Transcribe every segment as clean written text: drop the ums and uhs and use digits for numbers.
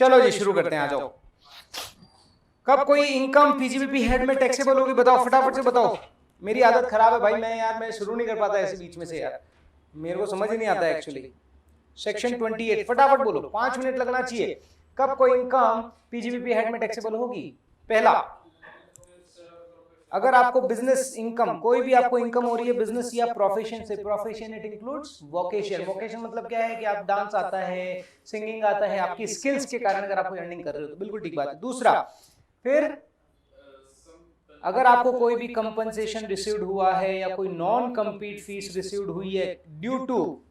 चलो जी शुरू करते हैं, आ जाओ। कब कोई इनकम पीजीबीपी हेड में टैक्सेबल होगी, बताओ फटाफट से बताओ। मेरी आदत खराब है भाई, मैं शुरू नहीं कर पाता ऐसे बीच में से यार, मेरे को समझ ही नहीं आता एक्चुअली। सेक्शन 28 फटाफट बोलो, 5 मिनट लगना चाहिए। कब कोई इनकम पीजीबीपी हेड में टैक्सेबल होगी? पहला, अगर आपको बिजनेस इनकम, कोई भी आपको इनकम हो रही है बिजनेस या प्रोफेशन से, profession it includes vocation. Vocation मतलब क्या है कि आप डांस आता है, सिंगिंग आता है, आपकी स्किल्स के कारण अगर आप अर्निंग कर रहे हो तो बिल्कुल ठीक बात है। दूसरा, फिर अगर आपको कोई भी कंपनसेशन रिसीव्ड हुआ है या कोई नॉन कम्पीट फीस रिसीव्ड हुई है due to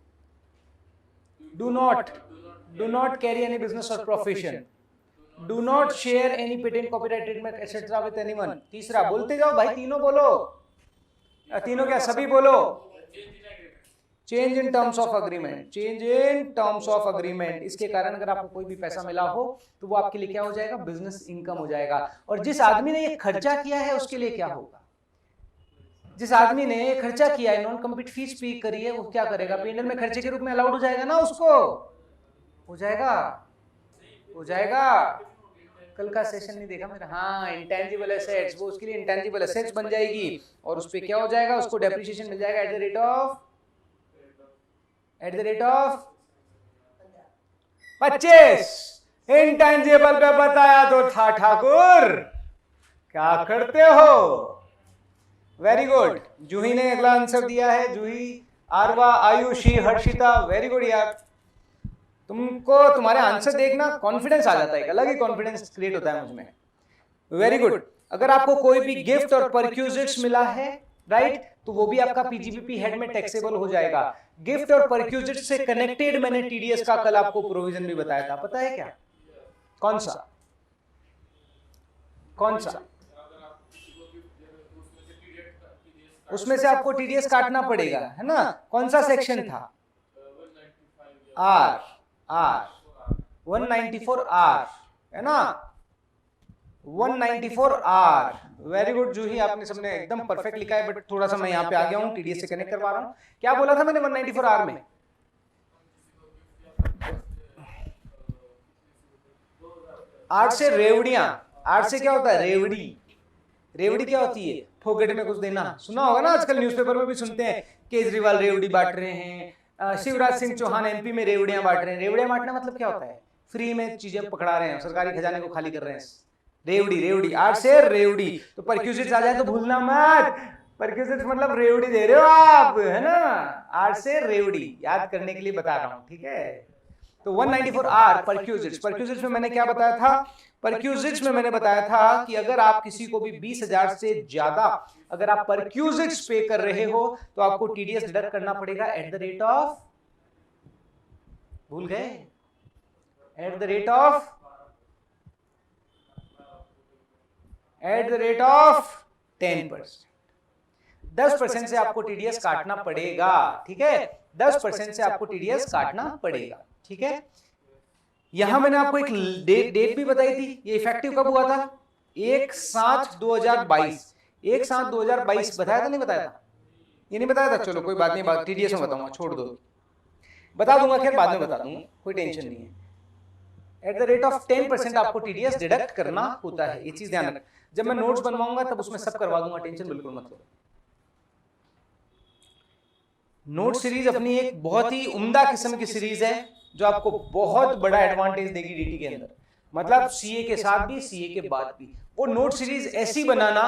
do not carry any business or profession, do not share any patent copyright trademark etcetera with anyone. तीसरा, बोलते जाओ भाई, तीनों बोलो, तीनों क्या सभी बोलो। Change in terms of agreement, change in terms of agreement, इसके कारण अगर आपको कोई भी पैसा मिला हो तो वो आपके लिए क्या हो जाएगा? बिजनेस इनकम हो जाएगा। और जिस आदमी ने ये खर्चा किया है उसके लिए क्या होगा? जिस आदमी ने खर्चा किया है, नॉन कम्पीट फीस पे करी है, वो क्या करेगा? पीएनएल में खर्चे के रूप में अलाउड हो जाएगा ना, उसको हो जाएगा, हो जाएगा। कल का सेशन नहीं देखा मेरा? हाँ, इंटेंजिबल एसेट्स, वो उसके लिए इंटेंजिबल एसेट्स बन जाएगी और उस पे क्या हो जाएगा? उसको डेप्रिसिएशन मिल जाएगा at the rate of 25। Intangible पे बताया तो था ठाकुर, क्या करते हो? Very good. जूही ने अगला आंसर दिया है, जूही, आरवा, आयुषी, हर्षिता, वेरी गुड यार। तुमको तुम्हारे आंसर देखना कॉन्फिडेंस आ जाता है, एक अलग ही कॉन्फिडेंस क्रिएट होता है मुझ में। Very good. अगर आपको कोई भी गिफ्ट और परक्यूजिट्स मिला है, राइट, तो वो भी आपका पीजीबीपी हेड में टैक्सेबल हो जाएगा। गिफ्ट और परक्यूजिट्स से कनेक्टेड मैंने टीडीएस का कल आपको प्रोविजन भी बताया था, पता है क्या? कौन सा? कौन सा? उसमें से आपको टीडीएस काटना पड़ेगा, है ना? कौन सा सेक्शन था? आर 194 आर, है ना? 194 आर। वेरी गुड जूही, आपने सबने एकदम परफेक्ट लिखा है, बट थोड़ा सा मैं यहाँ पे आ गया हूँ, टीडीएस से कनेक्ट करवा रहा हूँ। क्या बोला था मैंने 194 आर में? आर्ट से रेवड़ियां, आर्ट से क्या होता है? रेवड़ी। रेवड़ी क्या होती है? फोकट में कुछ देना। सुना होगा ना, आजकल न्यूज़पेपर में भी सुनते हैं, केजरीवाल रेवड़ी बांट रहे हैं, शिवराज सिंह चौहान एमपी में रेवड़ियां बांट रहे हैं। रेवड़ियां बांटना मतलब क्या होता है? फ्री में चीजें पकड़ा रहे हैं, सरकारी खजाने को खाली कर रहे हैं। रेवड़ी, रेवड़ी, आर्ट से रेवड़ी। तो परक्यूजिट्स आ जाए तो भूलना मत, परक्यूजिट्स मतलब रेवड़ी दे रहे हो आप, है ना? आर्ट से रेवड़ी याद करने के लिए बता रहा हूं, ठीक है? तो 194 आर परक्यूजिट्स। परक्यूजिट्स में मैंने क्या बताया था? परक्यूजिट्स में मैंने बताया था कि अगर आप किसी को भी 20,000 से ज्यादा अगर आप परक्यूजिट्स पे कर रहे हो तो आपको टीडीएस डिडक्ट करना पड़ेगा एट द रेट ऑफ, भूल गए? At the rate of 10%। 10% से आपको टीडीएस काटना पड़ेगा, ठीक है? 10% से आपको टीडीएस काटना पड़ेगा, ठीक है? यहां मैंने आपको एक डेट भी बताई थी, ये इफेक्टिव कब हुआ था? 1/7/2022। 1/7/2022 बताया था, नहीं बताया था? ये नहीं बताया था? चलो कोई बात नहीं, बात टीडीएस में बताऊंगा, छोड़ दो, बता दूंगा, खैर बाद में बता दूंगा, कोई टेंशन नहीं है। एट द रेट ऑफ 10% आपको टीडीएस डिडक्ट करना होता है, ये चीज ध्यान रखना। जब मैं नोट्स बनवाऊंगा तब उसमें सब करवा दूंगा, टेंशन बिल्कुल मत लो। नोट सीरीज अपनी एक बहुत ही उम्दा किस्म की सीरीज है जो आपको बहुत बड़ा एडवांटेज देगी डीटी के अंदर, मतलब सीए के साथ भी, सीए के बाद भी। वो नोट सीरीज ऐसी बनाना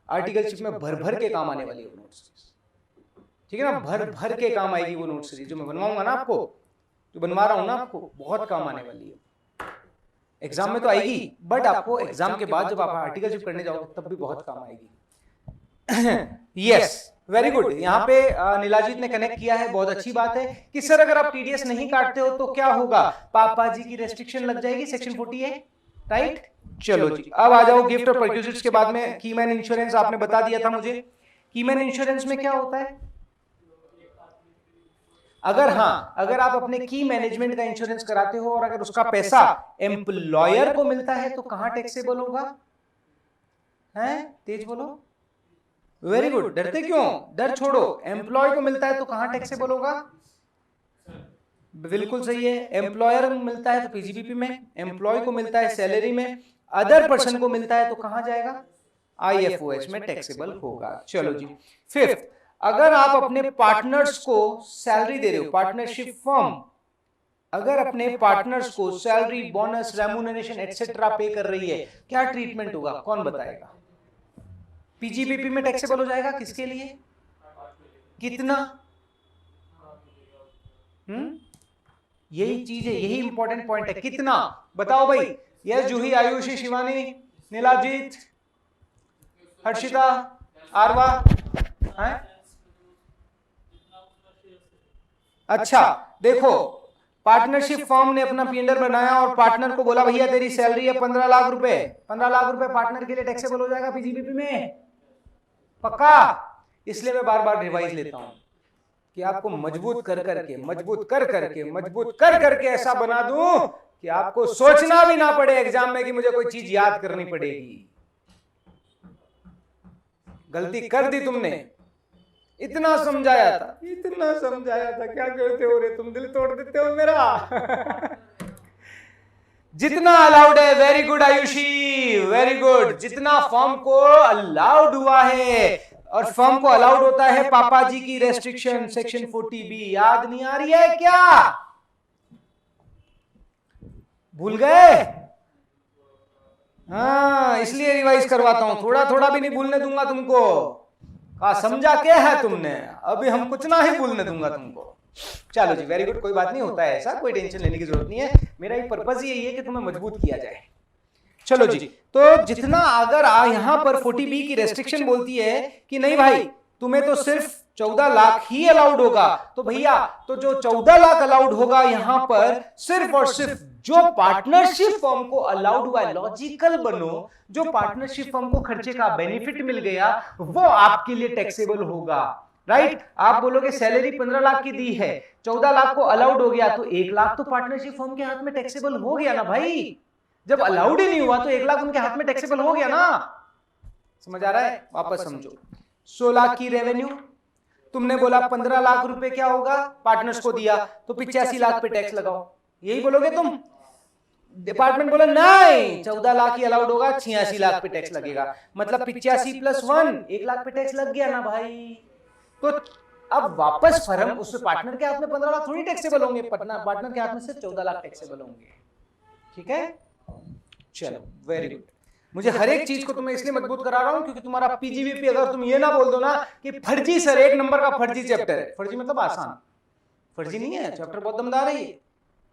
आर्टिकलशिप में भर भर के काम आने वाली है वो नोट सीरीज, ठीक है ना? भर भर के काम आएगी वो नोट सीरीज जो मैं बनवाऊंगा ना आपको, जो बनवा रहा हूं ना आपको, बहुत काम आने वाली है। एग्जाम में तो आएगी, बट आपको एग्जाम के बाद जब आप आर्टिकलशिप करने जाओगे तब भी बहुत काम आएगी। Yes, very good. यहाँ पे नीलाजीत ने कनेक्ट किया है, बहुत अच्छी बात है कि सर अगर आप टीडीएस नहीं काटते हो तो क्या होगा? पापा जी की रेस्ट्रिक्शन लग जाएगी, सेक्शन 48, राइट? चलो जी, अब आ जाओ गिफ्ट और परक्यूजिट्स के बाद में कीमैन इंश्योरेंस आपने बता दिया था मुझे। कीमैन इंश्योरेंस में क्या होता है? अगर आप अपने की मैनेजमेंट का इंश्योरेंस कराते हो और अगर उसका पैसा एम्प्लॉयर को मिलता है तो कहां टैक्सेबल होगा? हैं, तेज बोलो। Very good. डरते क्यों? डर छोड़ो। एम्प्लॉय को मिलता है तो कहां टैक्सेबल होगा? बिल्कुल सही है। एम्प्लॉयर को मिलता है तो पीजीबीपी में, एम्प्लॉय को मिलता है सैलरी में, अदर पर्सन को मिलता है तो कहां जाएगा? आईएफओएच में टैक्सेबल होगा। चलो जी, फिफ्थ, अगर आप अपने पार्टनर्स को सैलरी दे रहे हो, पार्टनरशिप फर्म अगर अपने पार्टनर्स को सैलरी, बोनस, रेम्यूनरेशन एटसेट्रा पे कर रही है, क्या ट्रीटमेंट होगा? कौन बताएगा? पीजीबीपी में टैक्सेबल हो जाएगा किसके लिए? कितना? यही चीज है, यही इंपॉर्टेंट पॉइंट है, कितना? बताओ भाई। यस जूही, आयुषी, शिवानी, नीलाजीत, हर्षिता, आरवा है? अच्छा देखो, पार्टनरशिप फर्म ने अपना पीएनएल बनाया और पार्टनर को बोला भैया तेरी सैलरी है 15 लाख रुपए, 15 लाख रुपए पार्टनर के लिए टैक्सेबल हो जाएगा पीजीबीपी में, पक्का? इसलिए मैं बार बार रिवाइज लेता हूं कि आपको मजबूत कर करके ऐसा बना दूं कि आपको सोचना भी ना पड़े एग्जाम में कि मुझे कोई चीज याद करनी पड़ेगी। गलती कर दी तुमने, इतना समझाया था, क्या करते हो रे तुम, दिल तोड़ देते हो मेरा। जितना अलाउड है, very good Ayushi, very good. जितना फर्म को अलाउड हुआ है, और फर्म को अलाउड होता है पापा जी की रेस्ट्रिक्शन सेक्शन 40B, याद नहीं आ रही है क्या? भूल गए? हाँ, इसलिए रिवाइज करवाता हूं, थोड़ा थोड़ा भी नहीं भूलने दूंगा तुमको। कहा समझा क्या है तुमने? अभी हम कुछ ना ही भूलने दूंगा तुमको। चलो जी, वेरी गुड, कोई बात नहीं, होता है ऐसा, कोई टेंशन लेने की जरूरत नहीं है। मेरा एक पर्पस यही है कि तुम्हें मजबूत किया जाए। चलो जी, तो जितना अगर यहां पर 40B की रेस्ट्रिक्शन बोलती है कि नहीं भाई तुम्हें तो सिर्फ 14 लाख ही अलाउड होगा, तो भैया तो जो 14 लाख अलाउड होगा यहां पर सिर्फ और सिर्फ जो पार्टनरशिप फर्म को अलाउड हुआ है, लॉजिकल बनो, जो पार्टनरशिप फर्म को खर्चे का बेनिफिट मिल गया वो आपके लिए टैक्सेबल होगा, राइट? आप बोलोगे सैलरी 15 लाख की दी है, 14 लाख को अलाउड हो गया, तो 1 लाख तो पार्टनरशिप फर्म के हाथ में टैक्सेबल हो गया ना भाई। जब अलाउड ही नहीं हुआ तो 1 लाख उनके हाथ में टैक्सेबल हो गया ना। समझ आ रहा है? वापस समझो, 16 लाख की रेवेन्यू, तुमने बोला 15 लाख रुपए क्या होगा, पार्टनर्स को दिया, तो 85 लाख पे टैक्स लगाओ, यही बोलोगे तुम? डिपार्टमेंट बोला नहीं, 14 लाख ही अलाउड होगा, 86 लाख पे टैक्स लगेगा, मतलब 85 + 1, 1 लाख पे टैक्स लग गया ना भाई। तो अब वापस फर्म उस पार्टनर के हाथ में 15 लाख थोड़ी टैक्सेबल होंगे, पार्टनर के हाथ में सिर्फ 14 लाख टैक्सेबल होंगे। ठीक है, चलो वेरी गुड। मुझे हर एक चीज को तुम्हें इसलिए मजबूत करा रहा हूं क्योंकि तुम्हारा पीजीबीपी, अगर तुम ये ना बोल दो ना कि फर्जी सर, 1 नंबर का फर्जी चैप्टर है, फर्जी मतलब आसान, फर्जी नहीं है, चैप्टर बहुत दमदार है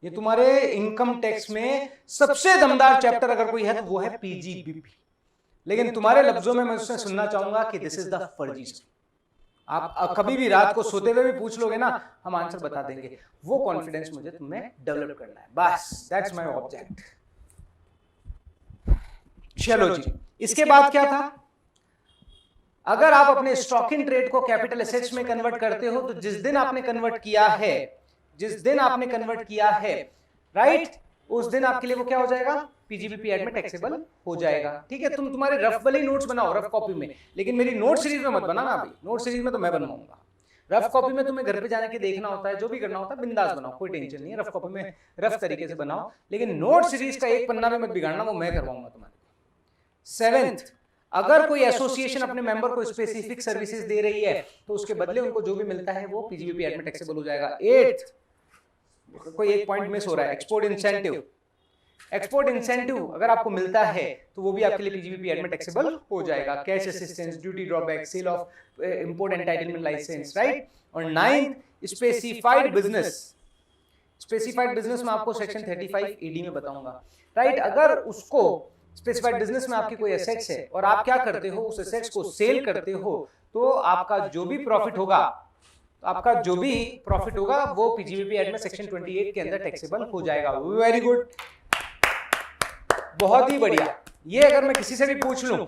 ये तुम्हारे इनकम टैक्स में सबसे दमदार चैप्टर अगर कोई है तो वो है पीजीबीपी। लेकिन तुम्हारे लफ्जों में मैं उससे सुनना चाहूंगा कि दिस इज द फर्जी सर। आप कभी भी रात को सोते हुए भी पूछ लोगे ना, हम आंसर बता देंगे। वो कॉन्फिडेंस मुझे तुम्हें डेवलप करना है, बस दैट्स माय ऑब्जेक्ट। चलो जी, इसके बाद क्या था? अगर आप अपने स्टॉक इन ट्रेड को कैपिटल एसेट्स में कन्वर्ट करते हो तो जिस दिन आपने कन्वर्ट किया है, राइट, उस दिन आपके लिए वो क्या हो जाएगा? पीजीबीपी एड में टैक्सेबल हो जाएगा। ठीक है, तुम्हारे रफ वाली नोट्स बनाओ, रफ कॉपी में, लेकिन मेरी नोट सीरीज में मत बनाना अभी। नोट सीरीज में तो मैं बनवाऊंगा, रफ कॉपी में तुम्हें घर पे जाने के देखना होता है, जो भी करना होता है बिंदास बनाओ, कोई टेंशन नहीं है, रफ कॉपी में रफ तरीके से बनाओ, लेकिन नोट सीरीज का एक पन्ना में मत बिगाड़ना, वो मैं करवाऊंगा तुम्हारे। 7th, अगर कोई एसोसिएशन अपने मेंबर को स्पेसिफिक सर्विसेज दे रही है तो उसके बदले उनको जो भी मिलता है वो पीजीबीपी एड में टैक्सेबल हो जाएगा। 8th, कोई एक पॉइंट मिस हो रहा है, एक्सपोर्ट इंसेंटिव। एक्सपोर्ट इंसेंटिव अगर आपको मिलता है तो वो भी आपके लिए पीजीबीपी एड में टैक्सेबल हो जाएगा। Cash assistance, duty drawback, sale of import entitlement licence, right. और 9th, specified business. Specified business में आपको सेक्शन 35 ईडी में बताऊंगा, राइट। अगर उसको स्पेसिफाइड बिजनेस में आपकी कोई एसेट्स है और आप क्या करते हो, उस एसेट्स को सेल करते हो, तो आपका जो भी प्रॉफिट होगा वो पीजीबीपी एड में सेक्शन 28 के अंदर टैक्सेबल हो जाएगा। वेरी गुड, बहुत ही बढ़िया। ये अगर मैं किसी से भी पूछ लूं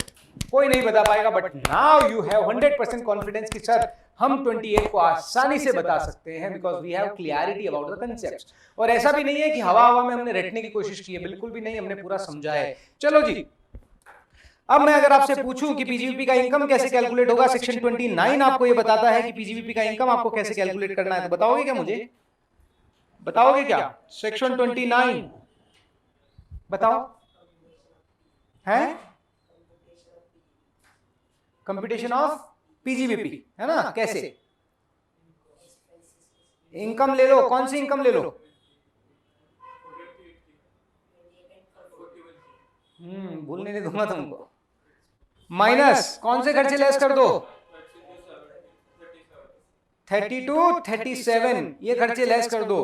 कोई नहीं बता पाएगा, but now you have 100% confidence कि सर हम 28 को आसानी से बता सकते हैं, because we have clarity about the concepts. और ऐसा भी नहीं है कि हवा हवा में हमने रटने की कोशिश की है, बिल्कुल भी नहीं, हमने पूरा समझा है। चलो जी, अब मैं अगर आपसे पूछूं कि पीजीबीपी का इनकम कैसे कैलकुलेट होगा, सेक्शन 29 आपको ये बताता है कि पीजीबीपी का इनकम आपको कैसे कैलकुलेट करना है, तो बताओगे क्या मुझे? बताओगे क्या? सेक्शन 29 बताओ। है कंप्यूटेशन ऑफ पीजीबीपी, है ना? कैसे? इनकम ले लो, कौन सी इनकम ले लो? भूलने नहीं दूंगा तुमको। माइनस कौन से खर्चे लेस कर दो? 32, 37 ये खर्चे लेस कर दो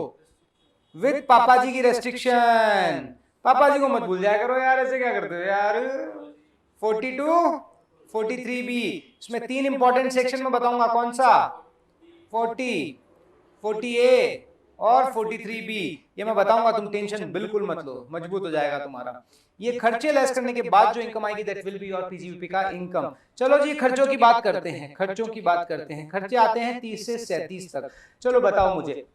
विद पापा जी की रेस्ट्रिक्शन। पापा जी को मत भूल जाया करो यार, ऐसे क्या करते हो यार। 42, 43B, इसमें 3 इंपॉर्टेंट सेक्शन में बताऊंगा, कौन सा? 40, 40A और 43B, ये मैं बताऊंगा, तुम टेंशन बिल्कुल मत लो, मजबूत हो जाएगा तुम्हारा। ये खर्चे लेस करने के बाद जो इनकम आएगी that will be your PGBP का इनकम। चलो जी खर्चों की बात करते हैं, खर्चों की बात करते हैं। खर्चे आते हैं 30 से 37 तक। चलो बताओ मुझे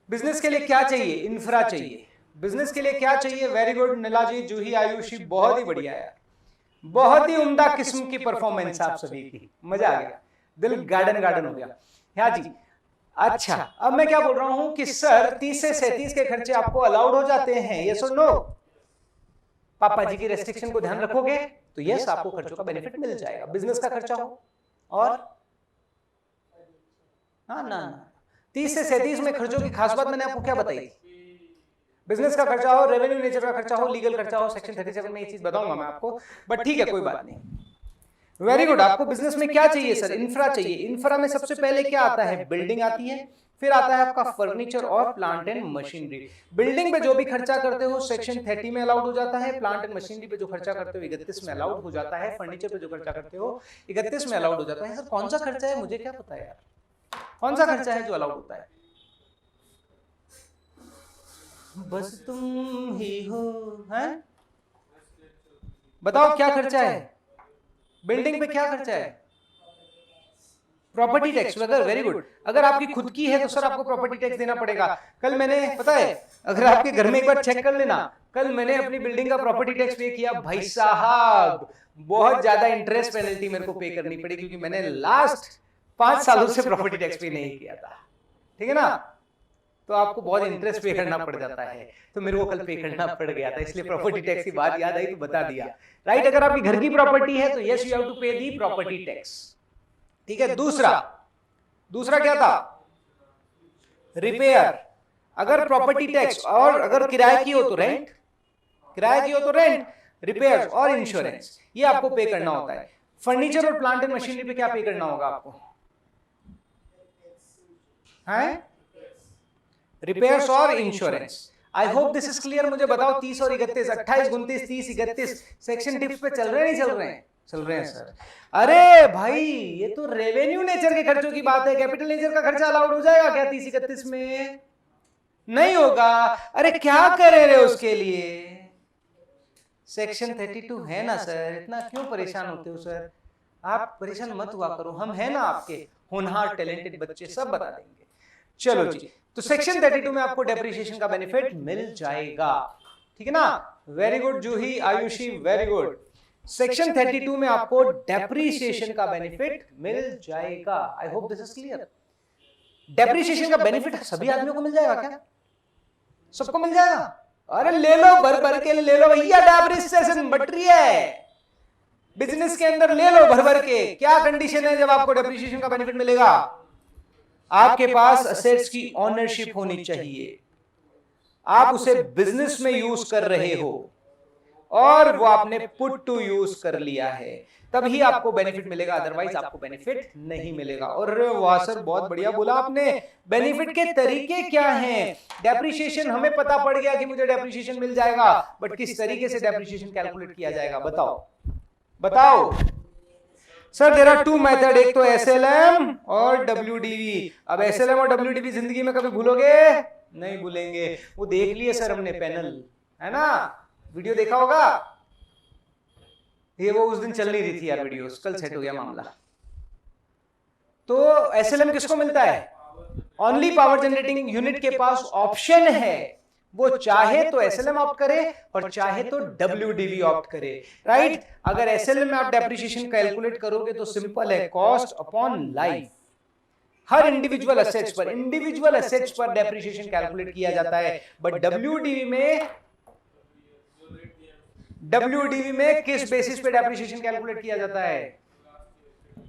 बिजनेस के लिए क्या चाहिए? इंफ्रा चाहिए। बिजनेस के लिए क्या चाहिए? वेरी गुड नीला जी, जूही, आयुषी, बहुत ही बढ़िया यार, बहुत ही उम्दा किस्म की परफॉर्मेंस आप सभी की, मजा आ गया, दिल गार्डन गार्डन हो गया। हाँ जी, अच्छा अब मैं क्या बोल रहा हूं कि सर 30 से 37 के खर्चे आपको अलाउड हो जाते हैं, यस और नो? पापा जी की रेस्ट्रिक्शन को ध्यान रखोगे तो यस, आपको खर्चों का बेनिफिट मिल जाएगा। बिजनेस का खर्चा हो और हाँ ना 30 से 37 में खर्चों की खास बात मैंने आपको क्या बताई? बिजनेस का खर्चा हो, रेवेन्यू नेचर का खर्चा हो, लीगल खर्चा हो, सेक्शन 37 में ये चीज बताऊंगा मैं आपको, बट ठीक है कोई बात नहीं। Very good. आपको बिजनेस में क्या चाहिए सर? इंफ्रा चाहिए। इंफ्रा में सबसे पहले क्या आता है? बिल्डिंग आती है, फिर आता है आपका फर्नीचर और प्लांट एंड मशीनरी। बिल्डिंग पे जो भी खर्चा करते हो सेक्शन 30 में अलाउड हो जाता है, प्लांट एंड मशीनरी पे जो खर्चा करते हो 31 में अलाउड हो जाता है, फर्नीचर पे जो खर्चा करते हो 31 में अलाउड हो जाता है। सर कौन सा खर्चा है, मुझे क्या पता है यार, कौन सा खर्चा है जो अलाउड होता है? बस तुम ही हो, हैं? बताओ क्या खर्चा है? बिल्डिंग पे क्या खर्चा है? Property tax. अगर वेरी गुड, अगर आपकी खुद की है तो सर आपको प्रॉपर्टी टैक्स देना पड़ेगा। कल मैंने, पता है, अगर आपके घर में एक बार चेक कर लेना, कल मैंने अपनी बिल्डिंग का प्रॉपर्टी टैक्स पे किया, भाई साहब बहुत ज्यादा इंटरेस्ट पेनल्टी मेरे को पे करनी पड़ी, क्योंकि मैंने लास्ट 5 सालों से प्रॉपर्टी टैक्स पे नहीं किया था, ठीक है ना? तो आपको बहुत इंटरेस्ट पे करना पड़ जाता है, तो मेरे को कल पे करना पड़ गया था, इसलिए प्रॉपर्टी टैक्स की बात याद आई तो बता दिया। राइट, अगर आपकी घर की प्रॉपर्टी है तो यस यू हैव टू पे दी प्रॉपर्टी टैक्स, ठीक है। दूसरा क्या था? रिपेयर। अगर प्रॉपर्टी टैक्स, और अगर किराए की हो तो रेंट, किराए की हो तो रेंट, रिपेयर और इंश्योरेंस, ये आपको पे करना होता है। फर्नीचर और प्लांट एंड मशीनरी पे क्या पे करना होगा आपको? है रिपेयर्स और insurance. I hope this is clear. मुझे बताओ 30 और 31, 28, 29, 30, 31 सेक्शन टिप्स पे चल रहे हैं, नहीं चल रहे हैं? चल रहे हैं सर। अरे भाई ये तो रेवेन्यू नेचर के खर्चों की बात है, कैपिटल नेचर का खर्चा अलाउड हो जाएगा क्या 30, 31 में? नहीं होगा। अरे क्या करे रे उसके लिए? सेक्शन 32 है ना सर, इतना क्यों परेशान होते हो सर? आप परेशान मत हुआ करो, हम है ना आपके होनहार टैलेंटेड बच्चे, सब बता देंगे। चलो जी, तो सेक्शन 32 में आपको डेप्रिसिएशन का बेनिफिट मिल जाएगा, ठीक है ना? वेरी गुड जूही, आयुषी, वेरी गुड। सेक्शन 32 में आपको डेप्रिसिएशन का बेनिफिट मिल जाएगा। आई hope this is clear. Depreciation का बेनिफिट सभी आदमियों को मिल जाएगा क्या? सबको मिल जाएगा? अरे ले लो, भर भर के ले लो भैया, डेप्रिसिएशन बढ़ रही है बिजनेस के अंदर, ले लो भर भर के। क्या कंडीशन है जब आपको डेप्रिसिएशन का बेनिफिट मिलेगा? आपके पास असेट्स की ओनरशिप होनी चाहिए, आप उसे बिजनेस में यूज कर रहे हो और वो आपने पुट टू यूज कर लिया है, तभी आपको बेनिफिट मिलेगा, अदरवाइज आपको बेनिफिट नहीं मिलेगा। और वाह सर बहुत बढ़िया बोला आपने। बेनिफिट के तरीके क्या हैं? डेप्रिसिएशन हमें पता पड़ गया कि मुझे डेप्रिसिएशन मिल जाएगा, बट किस तरीके से डेप्रिसिएशन कैलकुलेट किया जाएगा बताओ बताओ। सर देयर आर 2 मेथड, एक तो एसएलएम और डब्ल्यूडीवी। अब एसएलएम और डब्ल्यूडीवी जिंदगी में कभी भूलोगे? नहीं भूलेंगे, वो देख लिए सर हमने, पैनल है ना, वीडियो देखा होगा। ये वो उस दिन चल नहीं रही थी यार वीडियो, कल सेट हो गया मामला। तो एसएलएम किसको मिलता है? ओनली पावर जनरेटिंग यूनिट के पास ऑप्शन है, वो चाहे तो एसएलएम ऑप्ट करे और चाहे तो डब्ल्यूडीवी ऑप्ट करे, राइट? अगर एसएलएम में आप डेप्रिसिएशन कैलकुलेट करोगे तो सिंपल है, कॉस्ट अपॉन लाइफ। हर इंडिविजुअल एसेट्स पर डेप्रिसिएशन कैलकुलेट किया जाता है। बट डब्ल्यूडीवी में किस बेसिस पे डेप्रिसिएशन कैलकुलेट किया जाता है?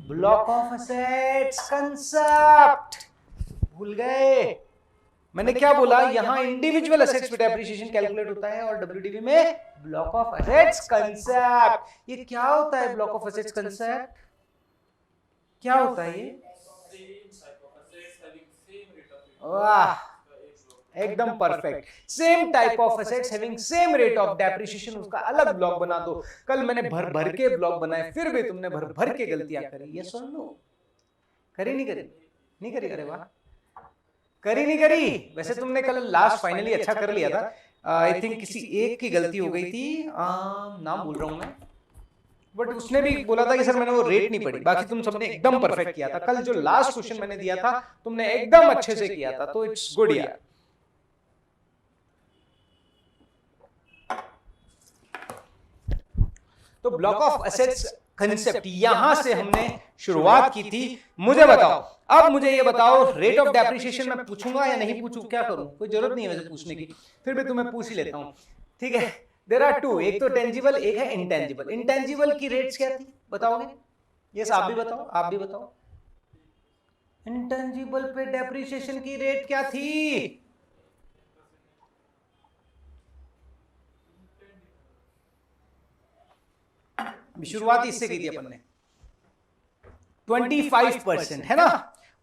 Block of assets concept. भूल गए? मैंने क्या बोला? यहां इंडिविजुअल एसेट्स पे डेप्रिसिएशन कैलकुलेट होता है और डब्ल्यूडीवी में ब्लॉक ऑफ एसेट्स कंसेप्ट। ये क्या होता है ब्लॉक ऑफ एसेट्स कंसेप्ट? क्या होता है ये? वाह, एकदम perfect. Same type of assets having same rate of depreciation, उसका अलग ब्लॉक बना दो। कल मैंने भर के ब्लॉक बनाए, फिर भी तुमने भर के गलतियां करी। ये सुन लो, करी नहीं करी? नहीं करी? अरे वाह, करी नहीं करी? वैसे तुमने कल लास्ट फाइनली अच्छा कर लिया था। आई थिंक किसी एक की गलती हो गई थी, नाम भूल रहा हूं मैं, बट उसने भी बोला था कि सर मैंने वो रेट नहीं पढ़ी। बाकी तुम सबने एकदम परफेक्ट किया था। कल जो लास्ट क्वेश्चन मैंने दिया था तुमने एकदम अच्छे से किया था, तो इट्स गुड यार। तो ब्लॉक ऑफ एसेट्स कंसेप्ट यहां से हमने शुरुआत की थी। मुझे बताओ, अब मुझे ये बताओ, रेट ऑफ डेप्रिसिएशन मैं पूछूंगा या नहीं पूछूं? क्या करूं? कोई जरूरत नहीं है वैसे पूछने की, फिर भी तुम्हें पूछ ही लेता हूं, ठीक है? देयर आर टू, एक तो टेंजिबल, एक है इंटेंजिबल। इंटेंजिबल की रेट्स क्या थी बताओगे? यस, आप भी बताओ, आप भी बताओ। इंटेंजिबल पे डेप्रिसिएशन की रेट क्या थी? शुरुआत इससे की थी अपन ने, 25%, है ना?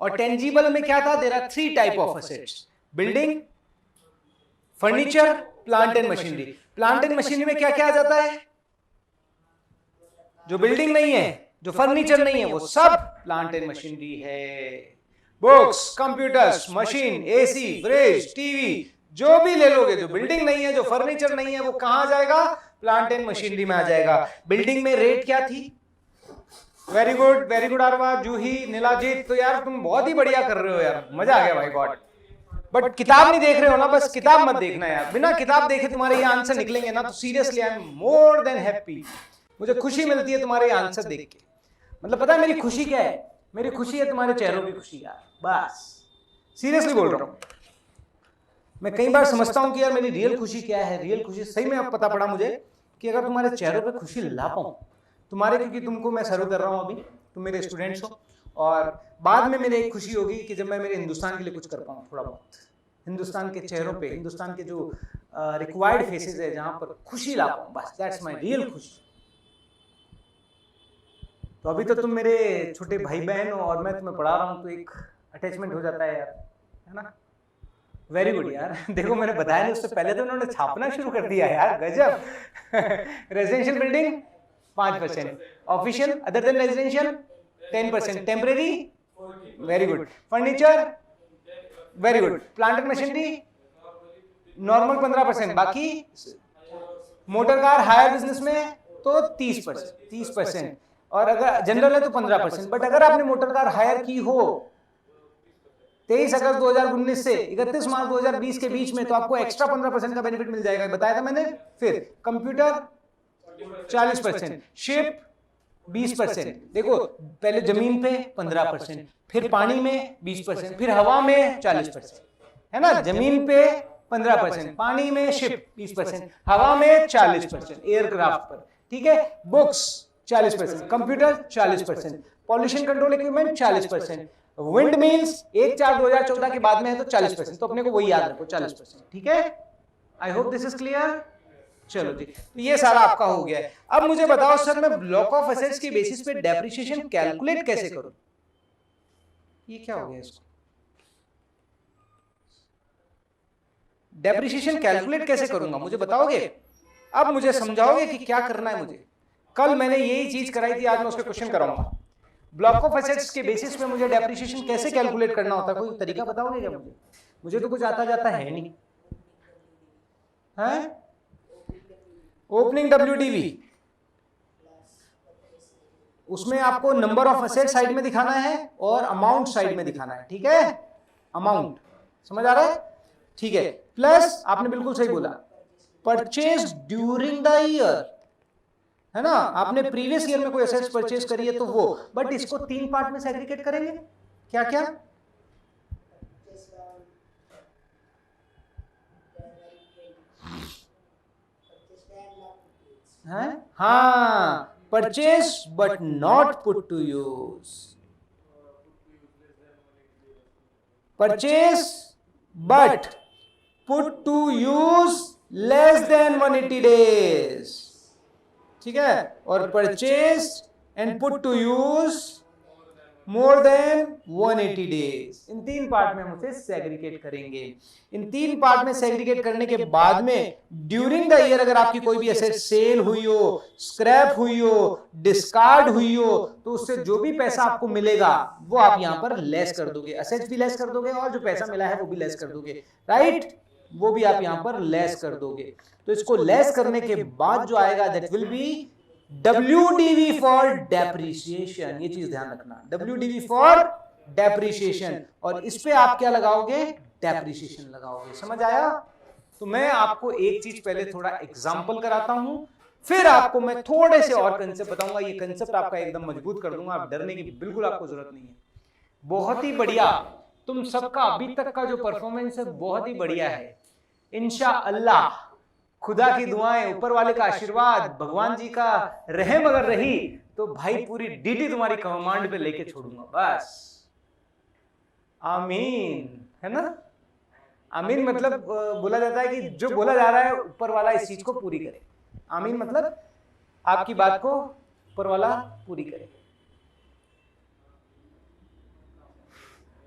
और टेंजिबल में क्या था? There are 3 type of assets, building, furniture, plant and machinery. Plant and machinery में क्या क्या आ जाता है? जो बिल्डिंग नहीं है, जो फर्नीचर नहीं है, वो सब प्लांट एंड मशीनरी है। Books, computers, machine, AC, fridge, TV, जो भी ले लोगे, जो बिल्डिंग नहीं है, जो फर्नीचर नहीं है, वो कहां आ जाएगा? प्लांट एंड मशीनरी में आ जाएगा। बिल्डिंग में रेट क्या थी? वेरी गुड आरवा, जूही, नीलाजीत। तो यार तुम बहुत ही बढ़िया कर रहे हो यार, मजा आ गया भाई गॉड। बट किताब नहीं देख रहे हो ना, बस किताब मत देखना यार। बिना किताब देखे तुम्हारे ये आंसर निकलेंगे ना, तो seriously I am more than happy. मुझे खुशी मिलती है तुम्हारे आंसर देख के। मतलब पता है मेरी खुशी क्या है? मेरी खुशी है तुम्हारे चेहरों की खुशी यार, बस सीरियसली बोल रहा हूँ। मैं कई बार समझता हूँ कि यार मेरी रियल खुशी क्या है। रियल खुशी सही में अब पता पड़ा मुझे कि अगर तुम्हारे चेहरों पे खुशी ला पाऊँ तुम्हारे, क्योंकि तुमको मैं सर्व कर रहा हूँ अभी, तुम मेरे स्टूडेंट्स हो, और बाद में मेरी एक खुशी होगी कि जब मैं मेरे हिंदुस्तान के लिए कुछ कर पाऊँ थोड़ा बहुत। हिंदुस्तान के चेहरों पे, हिंदुस्तान के जो रिक्वायर्ड फेसेस है जहाँ पर खुशी ला पाऊँ, बस दैट्स माय रियल खुशी। तो अभी तो तुम मेरे छोटे भाई बहन हो और मैं तुम्हें पढ़ा रहा हूँ, तो एक अटैचमेंट हो जाता है यार, है ना? वेरी गुड यार। देखो मैंने बताया नहीं, उससे पहले तो उन्होंने छापना शुरू कर दिया यार, गजब। Residential building 5%, official other than residential 10%, temporary very good, furniture very good, plant and machinery normal 15%, बाकी मोटर कार हायर बिजनेस में तो 30%, और अगर जनरल है तो 15%। बट अगर आपने मोटर कार हायर की हो 23 अगस्त 2019 से 31 मार्च 2020 के बीच में, तो आपको एक्स्ट्रा 15% का बेनिफिट मिल जाएगा, बताया था मैंने। फिर कंप्यूटर 40%, शिप 20%। देखो पहले जमीन पे 15%, फिर पानी में 20%, फिर हवा में 40%, है ना? जमीन पे 15%, पानी में शिप 20%, हवा में 40%, एयरक्राफ्ट पर, ठीक है? Books 40%, computer 40%, pollution control equipment 40%, wind mills 1/4/2014 के बाद में है तो 40%, तो अपने को वही याद रखो 40%, ठीक है? आई होप दिस इज क्लियर। चलो जी, तो ये सारा आपका हो गया है। अब मुझे बताओ सर, मैं ब्लॉक ऑफ एसेट्स के बेसिस पे डेप्रिसिएशन कैलकुलेट कैसे करूं? ये क्या हो गया इसको? डेप्रिसिएशन कैलकुलेट कैसे करूंगा मुझे बताओगे? अब मुझे समझाओगे कि क्या करना है मुझे? कल मैंने यही चीज कराई थी, आज मैं उसके क्वेश्चन कराऊंगा। ब्लॉक ऑफ एसेट्स के बेसिस पे मुझे डेप्रिसिएशन कैसे कैलकुलेट करना होता है, कोई तरीका बताओगे क्या मुझे? मुझे तो कुछ आता जाता है नहीं, है? ओपनिंग डब्ल्यूडीवी, उसमें आपको नंबर ऑफ एसेट साइड में दिखाना है और अमाउंट साइड में दिखाना है, ठीक है? अमाउंट समझ आ रहा है? ठीक है। प्लस आपने बिल्कुल सही बोला, परचेज ड्यूरिंग द ईयर, है ना? आपने प्रीवियस ईयर में कोई एसेट्स परचेज करी है तो वो, बट इसको 3 पार्ट में सेग्रीगेट करेंगे। क्या क्या? हाँ, purchase but not put to use, purchase but put to use less than 180 days, ठीक है, और purchase and put to use more than 180 days. इन तीन पार्ट में हम उसे सेग्रीगेट करेंगे। इन तीन पार्ट में सेग्रीगेट करने के बाद में ड्यूरिंग द ईयर अगर आपकी कोई भी एसेट सेल हुई हो, स्क्रैप हुई हो, डिस्कार्ड हुई हो, तो उससे जो भी पैसा आपको मिलेगा वो आप यहां पर लेस कर दोगे, एसेट्स भी लेस कर दोगे और जो पैसा मिला है वो भी लेस कर दोगे, राइट, वो भी आप यहां पर लेस कर दोगे। तो इसको लेस करने के बाद जो आएगा that will B WDV for depreciation. ये चीज ध्यान रखना, WDV फॉर डेप्रिसिएशन, और इस पे आप क्या लगाओगे, डेप्रिसिएशन लगाओगे। समझ आया? तो मैं आपको एक चीज पहले थोड़ा एग्जांपल कराता हूं, फिर आपको मैं थोड़े से और कंसेप्ट बताऊंगा। ये कंसेप्ट आपका एकदम मजबूत कर दूंगा, आप डरने की बिल्कुल आपको जरूरत नहीं है। बहुत ही बढ़िया, तुम सबका अभी तक का जो परफॉर्मेंस है बहुत ही बढ़िया है। इंशाअल्लाह खुदा की दुआएं, ऊपर वाले का आशीर्वाद, भगवान जी का रहम अगर रही तो भाई पूरी डीटी तुम्हारी कमांड पे लेके छोड़ूंगा बस। आमीन, है ना? आमीन मतलब बोला जाता है कि जो बोला जा रहा है ऊपर वाला इस चीज को पूरी करे। आमीन मतलब आपकी बात को ऊपर वाला पूरी करे।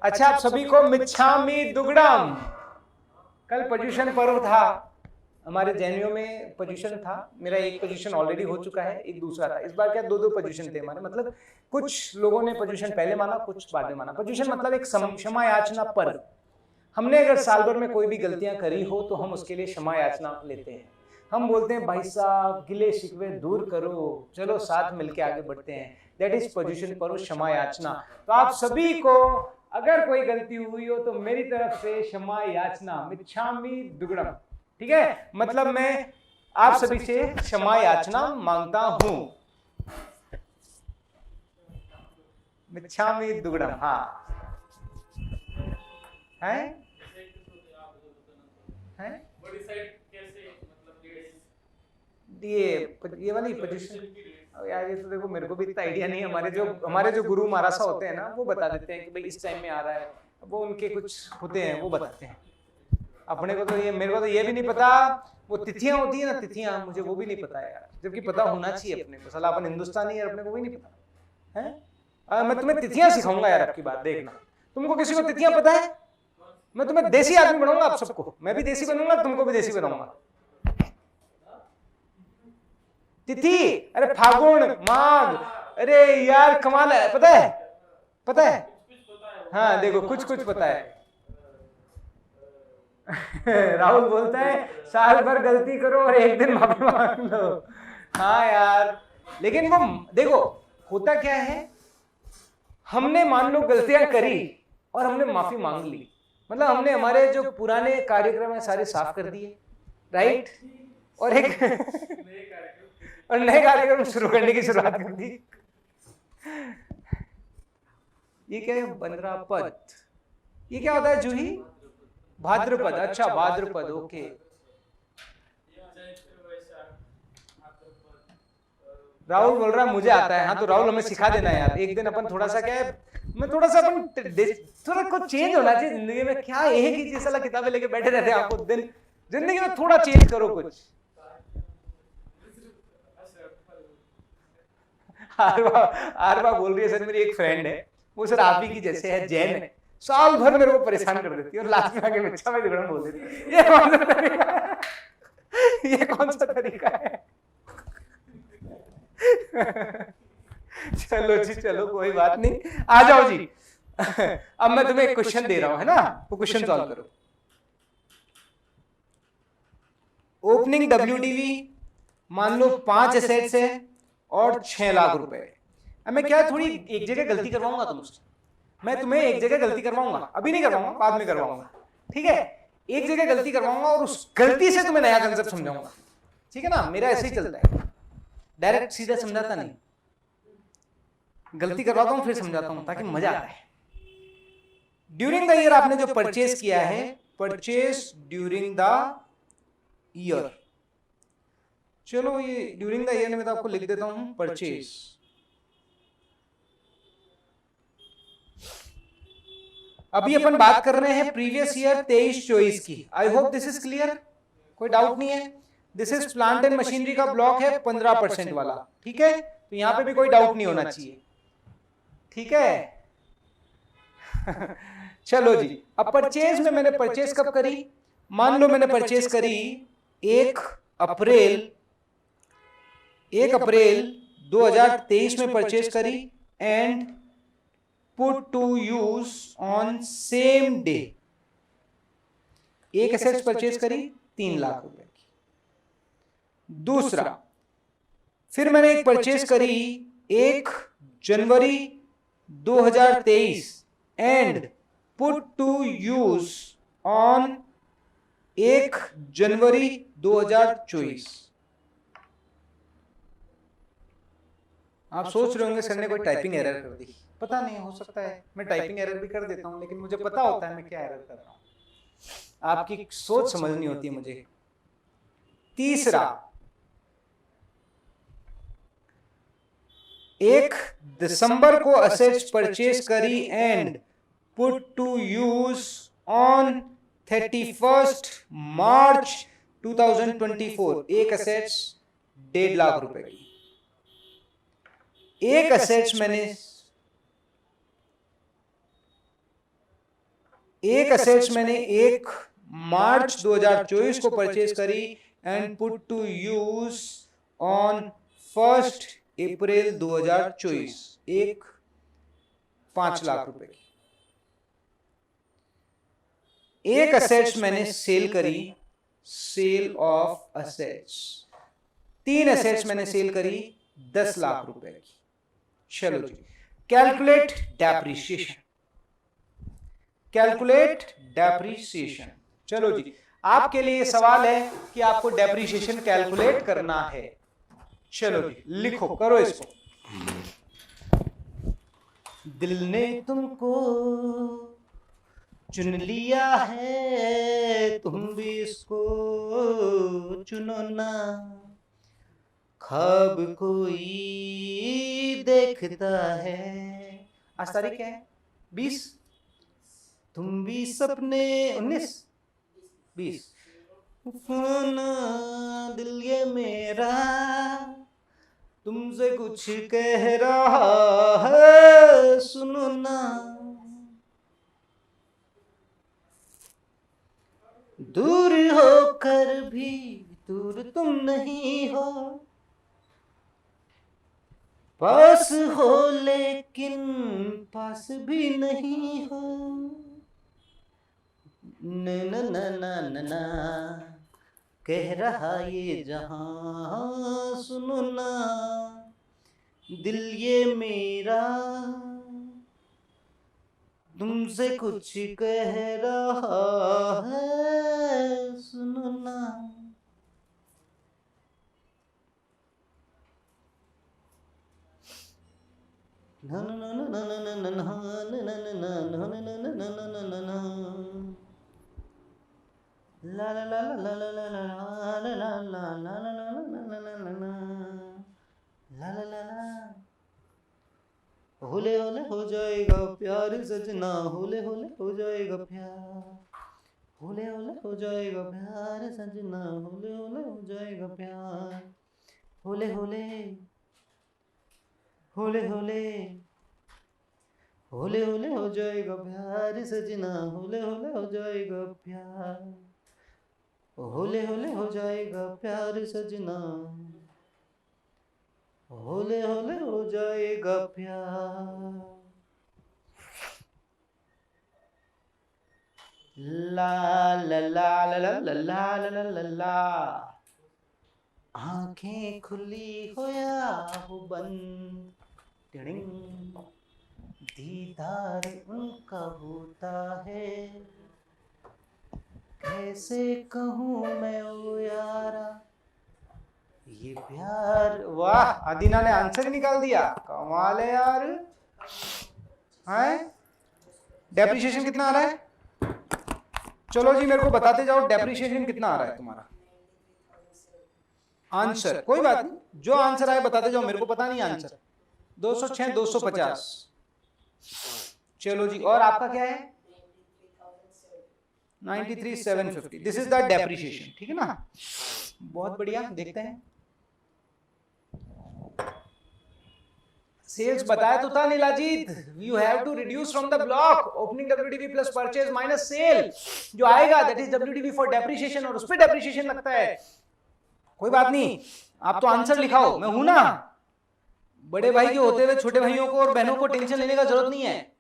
अच्छा, आप सभी को मिच्छामी दुग्गड़म। कल पर्यूषण पर्व था, हमारे जैनियों में पोजीशन था। मेरा एक पोजीशन ऑलरेडी हो चुका है, एक दूसरा था। इस बार क्या दो पोजीशन थे हमारे, मतलब कुछ लोगों ने पोजीशन पहले माना, कुछ बाद में माना। पोजीशन मतलब एक क्षमा याचना पर्व। हमने अगर साल भर में कोई भी गलतियां करी हो तो हम उसके लिए क्षमा याचना लेते हैं। हम बोलते हैं भाई साहब गिले शिकवे दूर करो, चलो साथ मिलके आगे बढ़ते हैं। दैट इज पोजीशन पर्व, क्षमा याचना। तो आप सभी को अगर कोई गलती हुई हो तो मेरी तरफ से क्षमा याचना, मिच्छामी दुग्गड़म, ठीक है? मतलब मैं आप सभी से क्षमा याचना मांगता हूं। मिच्छामी दुग्गड़म, हाँ है? ये वाली पोजीशन यार, ये तो देखो मेरे को भी इतना आइडिया नहीं है। हमारे जो गुरु महाराजा होते हैं ना, वो बता देते हैं कि भाई इस टाइम में आ रहा है, वो उनके कुछ होते हैं वो बताते हैं। अपने को तो ये, मेरे को तो ये भी नहीं पता। वो तिथियां होती है ना, तिथियां, मुझे वो भी नहीं पता यार, जबकि पता होना चाहिए अपने को। साला अपन हिंदुस्तानी है, अपने को भी नहीं पता है। मैं तुम्हें तिथियां सिखाऊंगा यार, आपकी बात देखना। तुमको किसी को तिथियां पता है? मैं तुम्हें देसी आदमी बनाऊंगा आप सबको। मैं भी देसी बनूंगा, तुमको भी देसी बनाऊंगा। तिथि, अरे फागुन, माघ, अरे यार कमाल है। पता है? पता है? हाँ देखो, कुछ कुछ पता है। राहुल बोलता है साल भर गलती करो और एक दिन माफी मांग लो। हाँ यार, लेकिन वो देखो होता क्या है, हमने मान लो गलतियां करी और हमने माफी मांग ली, मतलब हमने हमारे जो पुराने कार्यक्रम है सारे साफ कर दिए, राइट, और एक और नए कार्यक्रम शुरू करने की शुरुआत कर दी। ये क्या है? 15 पद, ये क्या होता है जूही? भाद्रपद, अच्छा भाद्रपद, ओके। राहुल बोल रहा है मुझे आता है। हाँ तो राहुल हमें सिखा देना यार, एक दिन अपन थोड़ा सा क्या है, मैं थोड़ा सा अपन थोड़ा कुछ चेंज होना चाहिए जिंदगी में। क्या एक ही चीज वाला किताबें लेके बैठे रहते हैं आपको दिन, जिंदगी में थोड़ा चेंज करो कुछ। आरवा बोल रही है सर, मेरी एक फ्रेंड है, वो सर आप ही की जैसे है, जैन है, साल भर मेरे को परेशान कर देती है और लास्ट में आके मिच्छा में दुग्गड़म बोल देती है। ये कौन सा तरीका है? ये कौन सा तरीका है? चलो जी, चलो कोई बात नहीं, आ जाओ जी। अब मैं तुम्हें एक क्वेश्चन दे रहा हूं, है ना, वो क्वेश्चन सॉल्व करो। ओपनिंग WDV मान लो 5 एसेट्स है और 6 लाख रुपए। अब मैं क्या थोड़ी एक जगह गलती करवाऊंगा तुमसे, मैं तुम्हें एक जगह गलती करवाऊंगा, अभी नहीं करवाऊंगा, बाद में करवाऊंगा, ठीक है? एक जगह गलती करवाऊंगा और उस गलती से तुम्हें नया कंसेप्ट समझाऊंगा, ठीक है ना? मेरा ऐसे ही चलता है, डायरेक्ट सीधा समझाता नहीं, गलती करवाता हूं फिर समझाता हूं ताकि मजा आता है। ड्यूरिंग द ईयर आपने जो परचेज किया है, परचेज ड्यूरिंग द ईयर, चलो ये ड्यूरिंग द ईयर में तो आपको लिख देता हूं परचेज। अभी अपन बात कर रहे हैं प्रीवियस ईयर 23-24 की। आई होप दिस इज क्लियर, कोई डाउट नहीं है। This is plant and machinery का ब्लॉक है 15% वाला, ठीक है, तो यहां पे भी कोई डाउट नहीं होना चाहिए, ठीक है। चलो जी, अब परचेज में मैंने परचेज कब करी, मान लो मैंने परचेज करी 1 अप्रैल 2023 में परचेज करी and put to use on same day. एक एसेट्स परचेज करी 3 लाख रुपए की। दूसरा, फिर मैंने एक परचेज करी 1 जनवरी 2023 and put to use on 1 जनवरी 2024। आप सोच रहे होंगे सर ने कोई टाइपिंग एरर कर दी। पता नहीं, हो सकता है मैं टाइपिंग एरर भी कर देता हूं, लेकिन मुझे पता होता है मैं क्या एरर कर रहा हूं। आपकी सोच समझनी होती है मुझे। तीसरा, 1 दिसंबर को असेट्स परचेज करी and put to use on 31 मार्च 2024। एक असेट्स 1.5 लाख रुपए की। एक असेट्स मैंने 1 मार्च 2024 को परचेज करी and put to use on 1 अप्रैल 2024। एक 5 लाख रुपए की। एक असेट्स मैंने सेल करी, सेल ऑफ असेट्स। 3 असेट्स मैंने सेल करी 10 लाख रुपए की। चलो जी, कैलकुलेट डेप्रिसिएशन। Calculate depreciation. चलो जी, आपके लिए सवाल है कि आपको डेप्रिसिएशन कैलकुलेट करना है। चलो जी, लिखो, करो इसको। दिल ने तुमको चुन लिया है, तुम भी इसको चुनो ना। ख्वाब कोई देखता है। आज तारीख क्या है? 20। तुम भी सपने 19-20। दिल ये मेरा तुमसे कुछ कह रहा है, सुनो ना। दूर होकर भी दूर तुम नहीं हो, पास हो लेकिन पास भी नहीं हो। न न न न न न कह रहा ये जहां, सुनो ना। दिल ये मेरा तुमसे कुछ कह रहा है, सुनो ना। होले होले हो जाएगा प्यार सजना, होले होले हो जाएगा प्यार, होले होले हो जाएगा प्यार सजना, होले होले हो जाएगा प्यार, होले होले होले होले होले होले हो जाएगा प्यार सजना, होले होले हो जाएगा प्यार, होले होले हो जाएगा प्यार सजना, होले होले हो जाएगा प्यार। ला ला ला ला ला ला ला ला ला ला। आंखें खुली हो या हो बंद, दीदार उनका होता है। कैसे कहूँ मैं ओ यारा ये प्यार। वाह, अदीना ने आंसर निकाल दिया, कमाल है यार। हैं? डेप्रिसिएशन कितना आ रहा है? चलो जी मेरे को बताते जाओ डेप्रिसिएशन कितना आ रहा है तुम्हारा। आंसर कोई बात नहीं, जो आंसर आए बताते जाओ, मेरे को पता नहीं आंसर। 206 250। चलो जी, और आपका क्या है? 93,750। दिस इज द डेप्रिसिएशन, ठीक है ना? बहुत बढ़िया, देखते हैं। सेल्स बताया तो था Nilajit, you have to reduce from the block opening WDV plus purchase minus sale, जो आएगा that is WDV for depreciation, और उस पे डेप्रिसिएशन लगता है। कोई बात नहीं, आप तो आंसर लिखाओ, मैं हूं ना। बड़े भाई के होते हुए छोटे भाइयों को और बहनों को टेंशन लेने का जरूरत नहीं है।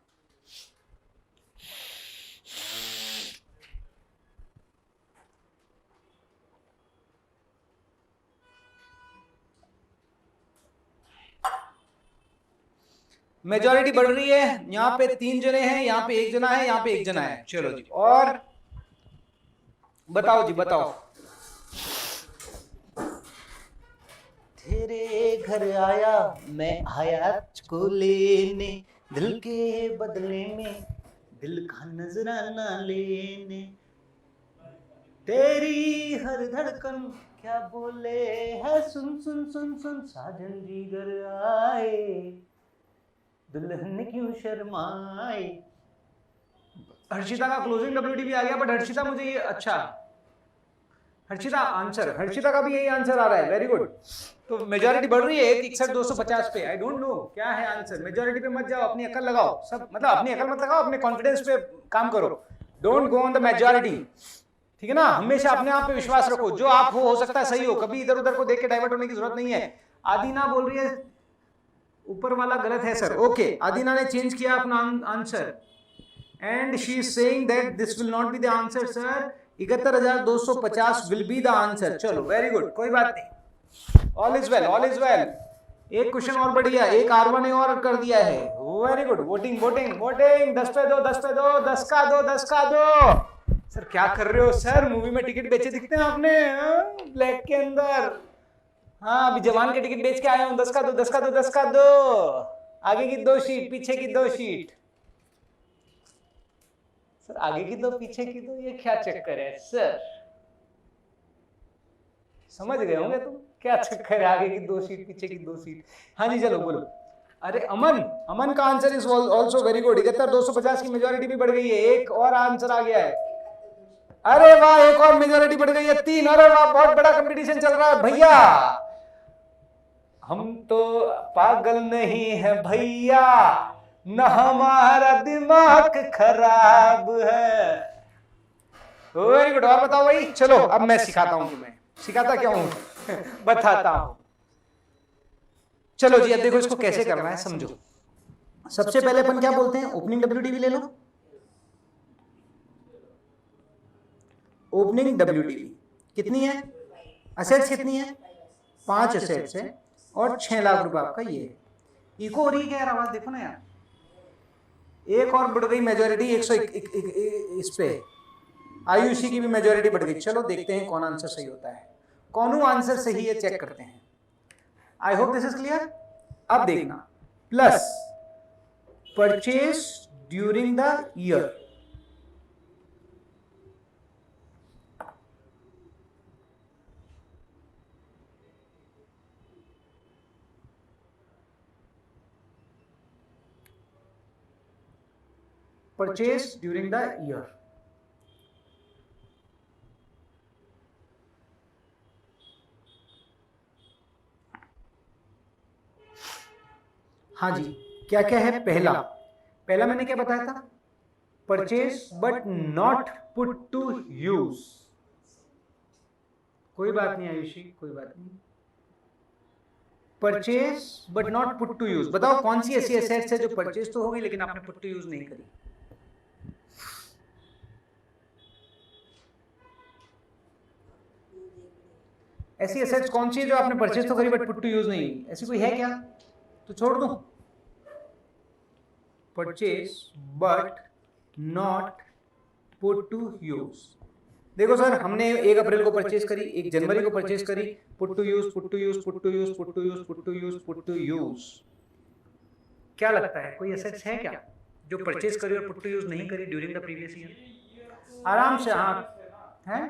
मेजॉरिटी बढ़ रही है, यहाँ पे 3 जने हैं, यहाँ पे 1 जना है, यहाँ पे 1 जना है। चलो जी, और बताओ जी, बताओ। तेरे घर आया मैं आया तुझको लेने, दिल के बदले में दिल का नजराना लेने, तेरी हर धड़कन क्या बोले है, सुन सुन सुन सुन साजन जी घर आए, दुल्हन क्यों शर्माए। हर्षिता का क्लोजिंग डब्ल्यूडीवी आ गया, बट हर्षिता मुझे ये, अच्छा हर्षिता आंसर, हर्षिता का भी यही आंसर आ रहा है, वेरी गुड। तो मेजॉरिटी बढ़ रही है 61,250 पे। आई डोंट नो क्या है आंसर। मेजॉरिटी पे मत जाओ, अपनी अकल लगाओ सब, मतलब अपनी अकल मत लगाओ, अपने कॉन्फिडेंस पे काम करो। Don't go on the majority, ठीक है ना? हमेशा अपने आप पे विश्वास रखो, जो आप हो सकता है सही हो, कभी इधर उधर को देख के डाइवर्ट होने की जरूरत नहीं है। आदीना बोल रही है ऊपर वाला गलत है सर। ओके, आदीना ने चेंज किया अपना answer and she is saying that this will not be the answer sir, 71,250 will be the answer. चलो वेरी गुड, कोई बात नहीं, all is well, all is well. एक क्वेश्चन और बढ़ गया, एक R1 ने और कर दिया है, very good. Voting voting voting, 10 पे दो, 10 पे दो, 10 का दो, 10 का दो। सर क्या कर रहे हो सर, मूवी में टिकट बेचे दिखते हैं आपने ब्लैक के अंदर। हाँ, अभी जवान के टिकट बेच के आया हूँ, 10 का दो, 10 का दो, 10 का दो। आगे की 2 शीट, पीछे की 2 शीट। सर आगे की 2 पीछे की 2, ये क्या चक्कर है सर? समझ गए होंगे तुम क्या चक्कर है, आगे की 2 शीट पीछे की 2 शीट। हाँ जी चलो बोलो। अरे अमन, अमन का answer is also very good. 71,250 की मेजॉरिटी भी बढ़ गई है, एक और आंसर आ गया है। अरे वाह, एक और मेजॉरिटी बढ़ गई है, 3। अरे वाह, बहुत बड़ा कंपटीशन चल रहा है भैया। हम तो पागल नहीं है भैया, न हमारा दिमाग खराब है। वेरी गुड, और बताओ भाई। चलो अब मैं सिखाता हूं तुम्हें, सिखाता क्या हूं बताता हूं। चलो जी, अब देखो इसको कैसे करना है, समझो। सबसे पहले अपन क्या बोलते हैं, ओपनिंग डब्ल्यूडीवी ले लो। ओपनिंग डब्ल्यूडीवी कितनी है, असेट्स कितनी है, 5 असेट्स है और 6 लाख रुपए आपका ये है। इको हो रही है यार आवाज, देखो ना यार। एक और बढ़ गई मेजॉरिटी 100 इस पे, आयुषी की भी मेजॉरिटी बढ़ गई। चलो देखते हैं कौन आंसर सही होता है, कौन आंसर सही है, चेक करते हैं। आई होप दिस इज क्लियर। अब देखना, plus purchase during the year, purchase during the year. हाँ जी, क्या क्या है, पहला पहला मैंने क्या बताया था, purchase but not put to use. कोई बात नहीं आयुषी, कोई बात नहीं। Purchase but not put to use, बताओ कौन सी ऐसी एसेट्स है जो परचेज तो होगी लेकिन आपने पुट टू यूज नहीं करी। ऐसी एसेट्स कौन सी है जो आपने परचेज तो करी बट पुट टू यूज नहीं हुई, ऐसी कोई है क्या? तो छोड़ दूं, purchase but not put to use. देखो सर, हमने 1 अप्रैल को परचेज करी, 1 जनवरी को परचेज करी, put to use, put to use, put to use, put to use, put to use, put to use. क्या लगता है कोई एसेट्स है क्या जो परचेज करी और पुट टू यूज नहीं करी ड्यूरिंग द प्रीवियस ईयर? आराम से, हाँ है।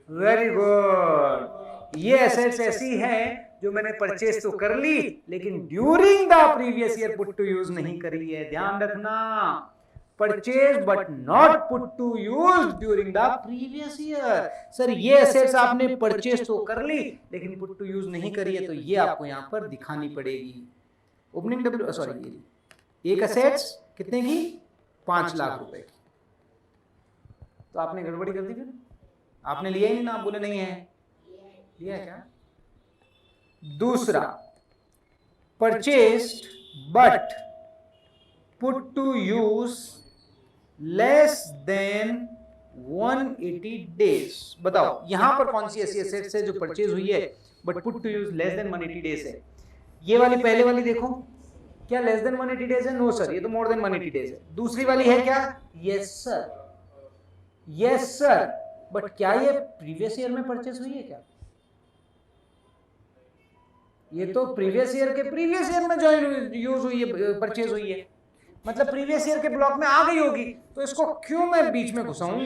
Very good. ये एसेट्स ऐसी हैं जो मैंने परचेज तो कर ली लेकिन during the previous year put to use नहीं करी है। ध्यान रखना, purchase but not put to use during the previous year. Sir ये एसेट्स आपने परचेज तो कर ली लेकिन पुट टू यूज नहीं करी है, तो ये आपको यहां पर दिखानी पड़ेगी। ओपनिंग डब्ल्यू सॉरी, एक एसेट्स कितने की, 5 लाख रुपए की, तो आपने गड़बड़ी कर दी। फिर आपने लिया ही नहीं ना, आप बोले नहीं है, लिया है क्या? दूसरा, purchased but put to use less than 180 days. बताओ यहां पर कौन सी ऐसी एसेट्स है जो परचेज हुई है but put to use less than 180 days है? ये वाली पहले वाली देखो, क्या लेस देन 180 डेज है? नो सर, ये तो मोर देन 180 डेज है। दूसरी वाली है क्या? Yes sir, yes sir, but क्या ये प्रीवियस ईयर में परचेज हुई है क्या? ये तो प्रीवियस ईयर के प्रीवियस ईयर में ज्वाइन यूज हुई है, परचेज हुई है, मतलब प्रीवियस ईयर के ब्लॉक में आ गई होगी, तो इसको क्यों मैं बीच में घुसाऊं?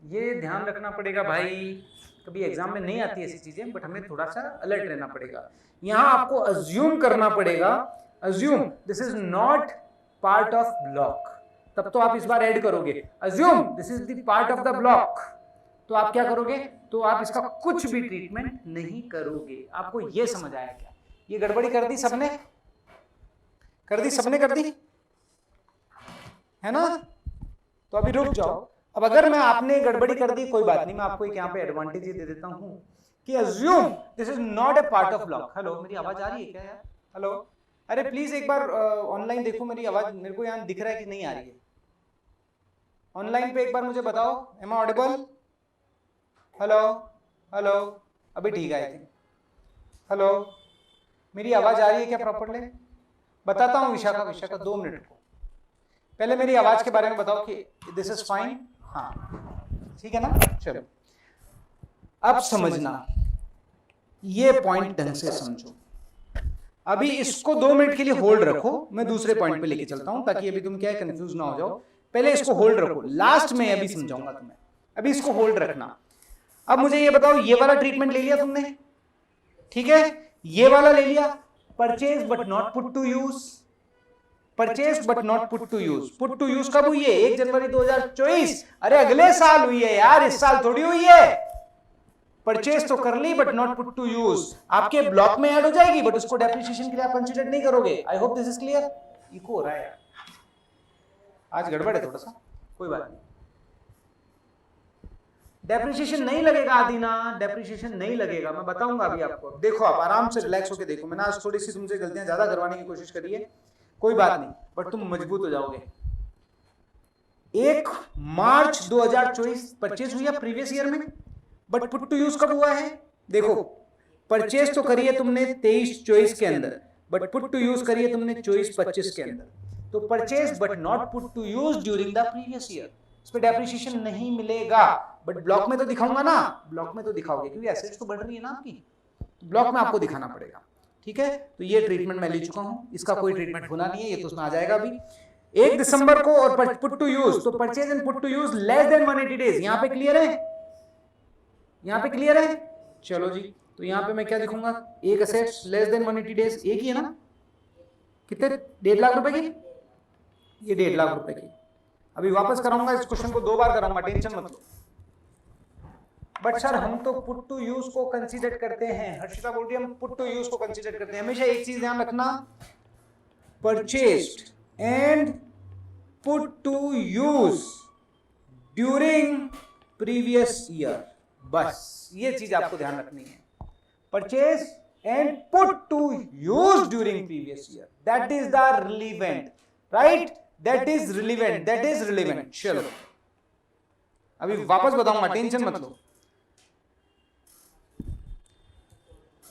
ये ध्यान रखना पड़ेगा भाई, कभी एग्जाम में नहीं आती ऐसी चीजें, बट हमें थोड़ा सा अलर्ट रहना पड़ेगा। यहां आपको अज्यूम करना पड़ेगा, assume this is not part of block, तब तो आप इस बार ऐड करोगे, assume this is the part of the block, तो आप क्या करोगे? तो आप इसका कुछ भी ट्रीटमेंट नहीं करोगे। आपको ये समझ आया क्या? ये गड़बड़ी कर दी सबने, कर दी सबने, कर दी है ना? तो अभी रुक जाओ। अब अगर मैं आपने गड़बड़ी कर दी, कोई बात नहीं, मैं आपको एक यहाँ पे एडवांटेज दे देता हूं कि assume this is not a part of block. Hello, मेरी आवाज आ रही है क्या यार? हेलो, अरे प्लीज एक बार ऑनलाइन देखो, मेरी आवाज मेरे को यहाँ दिख रहा है कि नहीं आ रही है? ऑनलाइन पे एक बार मुझे बताओ, am I audible? Hello hello, अभी ठीक है आई थिंक। हेलो, मेरी आवाज आ रही है क्या प्रॉपरली? बताता हूँ विशाखा, विशाखा 2 मिनट को, पहले मेरी आवाज के बारे में बताओ कि दिस इज फाइन। हाँ ठीक है ना, चलो अब समझना, ये पॉइंट ढंग से समझो। अभी इसको 2 मिनट के लिए होल्ड रखो, मैं दूसरे पॉइंट पे लेके चलता हूं ताकि अभी तुम क्या कंफ्यूज ना हो जाओ। पहले इसको होल्ड रखो, लास्ट में अभी समझाऊंगा तुम्हें, अभी इसको होल्ड रखना। अब मुझे ये बताओ, ये वाला ट्रीटमेंट ले लिया तुमने, ठीक है? ये वाला ले लिया, purchase but not put to use, purchase but not put to use. Put to use कब हुई है? 1 जनवरी 2024। अरे अगले साल हुई है यार, इस साल थोड़ी हुई है। परचेज तो कर ली but not put to use, आपके ब्लॉक में ऐड हो जाएगी बट उसको डेप्रिसिएशन के लिए आप कंसीडर नहीं करोगे। I hope this is clear. Echo हो रहा है यार, आज गड़बड़ है थोड़ा सा, कोई बात नहीं। डेप्रिसिएशन नहीं लगेगा आदीना, डेप्रिसिएशन नहीं लगेगा, मैं बताऊंगा अभी आपको। देखो आप आराम से रिलैक्स होकर देखो, मैंने आज थोड़ी सी तुमसे गलतियां ज्यादा करवाने की कोशिश करी है, कोई बात नहीं, बट तुम मजबूत हो जाओगे। 1 मार्च 2024 परचेज हुई है प्रीवियस ईयर में, बट पुट टू यूज कब हुआ है? देखो, परचेज तो करी है तुमने 23-24 के अंदर, बट पुट टू यूज करी है तुमने 24-25 के अंदर। तो purchase but not put to use during the previous year, इस पे डेप्रिसिएशन नहीं मिलेगा, बट ब्लॉक में तो दिखाऊंगा ना, ब्लॉक में तो दिखाओगे क्योंकि एसेट्स तो बढ़ रही है ना आपकी, ब्लॉक में आपको दिखाना पड़ेगा, ठीक है? तो ये ट्रीटमेंट मैं ले चुका हूं, इसका कोई ट्रीटमेंट होना नहीं है, ये तो उसमें आ जाएगा अभी 1 दिसंबर को। और पुट टू यूज, तो purchase and put to use less than 180 days, यहां पे क्लियर है? यहां पे क्लियर है? चलो जी, तो यहां पे मैं क्या लिखूंगा? एक एसेट्स लेस देन 180 डेज, एक ही है ना? कितने? 1.5 लाख रुपए की, ये 1.5 लाख रुपए की। अभी वापस कराऊंगा इस क्वेश्चन को, 2 बार कराऊंगा, टेंशन मत लो। बट सर हम तो पुट टू यूज को कंसीडर करते हैं, हर्षिता बोल रही है हम पुट टू यूज को कंसीडर करते हैं। हमेशा एक चीज ध्यान रखना, purchased and put to use during previous year, बस ये चीज आपको ध्यान रखनी है। Purchase and put to use during previous year, that is the relevant, right? That is relevant, that is relevant. चलो अभी वापस बताऊंगा, टेंशन मत लो।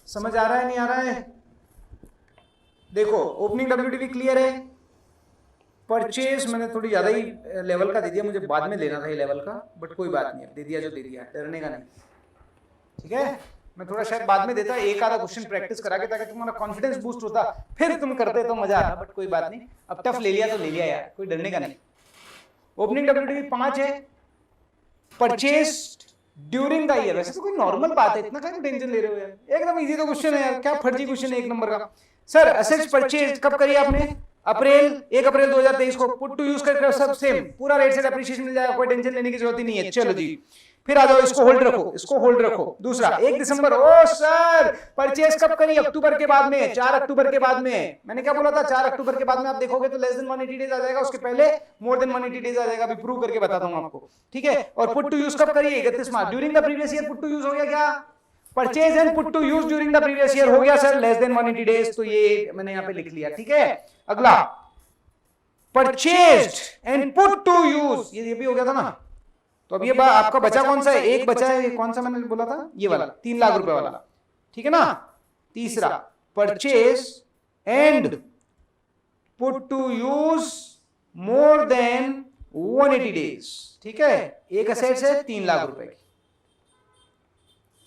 समझ आ रहा है नहीं आ रहा है? देखो ओपनिंग डब्ल्यूटीवी क्लियर है, परचेज मैंने थोड़ी ज्यादा ही लेवल का दे दिया, मुझे बाद में लेना था ये लेवल का, बट कोई बात नहीं, दे दिया जो दे दिया, डरने का नहीं, ठीक है? मैं थोड़ा शायद बाद में देता, एक आधा क्वेश्चन प्रैक्टिस करा के, ताकि तुम्हारा कॉन्फिडेंस बूस्ट होता, फिर तुम करते तो मजा आता, बट कोई बात नहीं, अब टफ ले लिया तो ले लिया यार, कोई डरने का नहीं। ओपनिंग डब्ल्यूटीवी 5 है, परचेस्ड ड्यूरिंग द ईयर। वैसे तो कोई नॉर्मल बात है, इतना क्या टेंशन ले रहे हो यार, एकदम इजी तो क्वेश्चन है यार, क्या फर्जी क्वेश्चन है एक नंबर का। सर असेट्स परचेज कब करी आपने? अप्रैल 1 अप्रैल 2023 को। पुट टू यूज कर सब सेम, पूरा रेट से डेप्रिसिएशन मिल जाएगा, कोई टेंशन लेने की जरूरत ही नहीं है। चलो जी फिर आ जाओ, इसको होल्ड रखो, इसको होल्ड रखो। दूसरा 1 दिसंबर, ओ सर परचेज कब करी? अक्टूबर के बाद में, 4 अक्टूबर के बाद में। मैंने क्या बोला था? 4 अक्टूबर के बाद में आप देखोगे तो लेस देन 180 डेज आ जाएगा, उसके पहले मोर देन 180 डेज आ जाएगा। अभी प्रूव करके बताता हूं आपको, ठीक है। और पुट टू यूज कब करिए? 31 March. During the previous year put to use हो गया क्या? Purchase and put to use during the previous year हो गया सर, लेस देन 180 डेज, तो ये मैंने यहाँ पे लिख लिया, ठीक है। अगला purchased and put to use, ये भी हो गया था ना। तो अब ये आपका बचा कौन सा है? एक बचा है, कौन सा मैंने बोला था? ये वाला 3 लाख रुपए वाला, ठीक है ना। तीसरा purchase and put to use more than 180 days, ठीक है। एक असेट्स है 3 लाख रुपए की।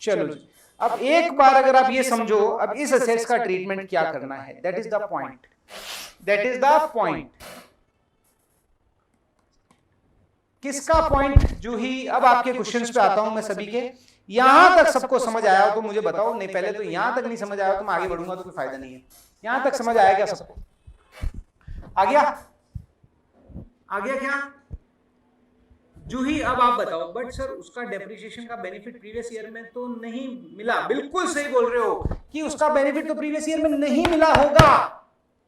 चलो जी, अब एक बार अगर आप ये समझो, अब इस असेट्स का ट्रीटमेंट क्या करना है, that is the point, that is the point. किसका पॉइंट? जूही, अब आपके क्वेश्चंस पे आता हूं मैं सभी के। यहां तक सबको समझ आया हो तो मुझे बताओ, नहीं पहले तो यहां तक नहीं समझ आया हो तो मैं आगे बढ़ूंगा तो कोई फायदा नहीं है। यहां तक समझ आया क्या सबको? आ गया? आ गया क्या? जूही अब आप बताओ। बट सर उसका डेप्रिसिएशन का बेनिफिट प्रीवियस ईयर में तो नहीं मिला। बिल्कुल सही बोल रहे हो कि उसका बेनिफिट तो प्रीवियस ईयर में नहीं मिला होगा,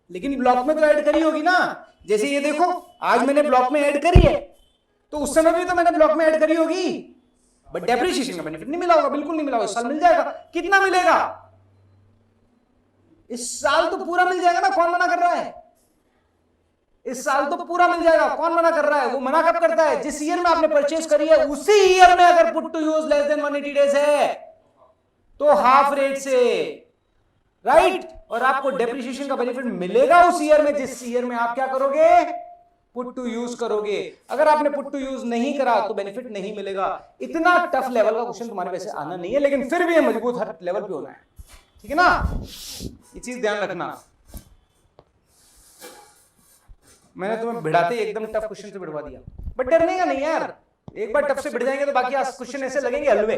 लेकिन ब्लॉक में तो ऐड करी होगी ना। जैसे ये देखो, आज मैंने ब्लॉक में ऐड करी है, तो उस समय भी तो मैंने ब्लॉक में ऐड करी होगी, बट डेप्रिसिएशन का बेनिफिट नहीं मिला होगा, बिल्कुल नहीं मिला होगा। इस साल मिल जाएगा। कितना मिलेगा? इस साल तो पूरा मिल जाएगा ना, कौन मना कर रहा है? इस साल तो पूरा मिल जाएगा, कौन मना कर रहा है? वो मना कब करता है? जिस ईयर में आपने परचेज करी है उसी ईयर में अगर put to use less than 180 days है तो हाफ रेट से, राइट। और आपको डेप्रिसिएशन का बेनिफिट मिलेगा उस ईयर में जिस ईयर में आप क्या करोगे? पुट टू यूज करोगे। अगर आपने पुट टू यूज नहीं करा तो बेनिफिट नहीं मिलेगा। इतना टफ लेवल का क्वेश्चन तुम्हारे वैसे आना नहीं है, लेकिन फिर भी मजबूत हर लेवल पे होना है, ठीक है ना। ये चीज ध्यान रखना। मैंने तुम्हें भिड़ाते एकदम टफ क्वेश्चन से भिड़वा दिया, बट डरने का नहीं यार। एक बार टफ से भिड़ जाएंगे तो बाकी क्वेश्चन ऐसे लगेंगे हलवे,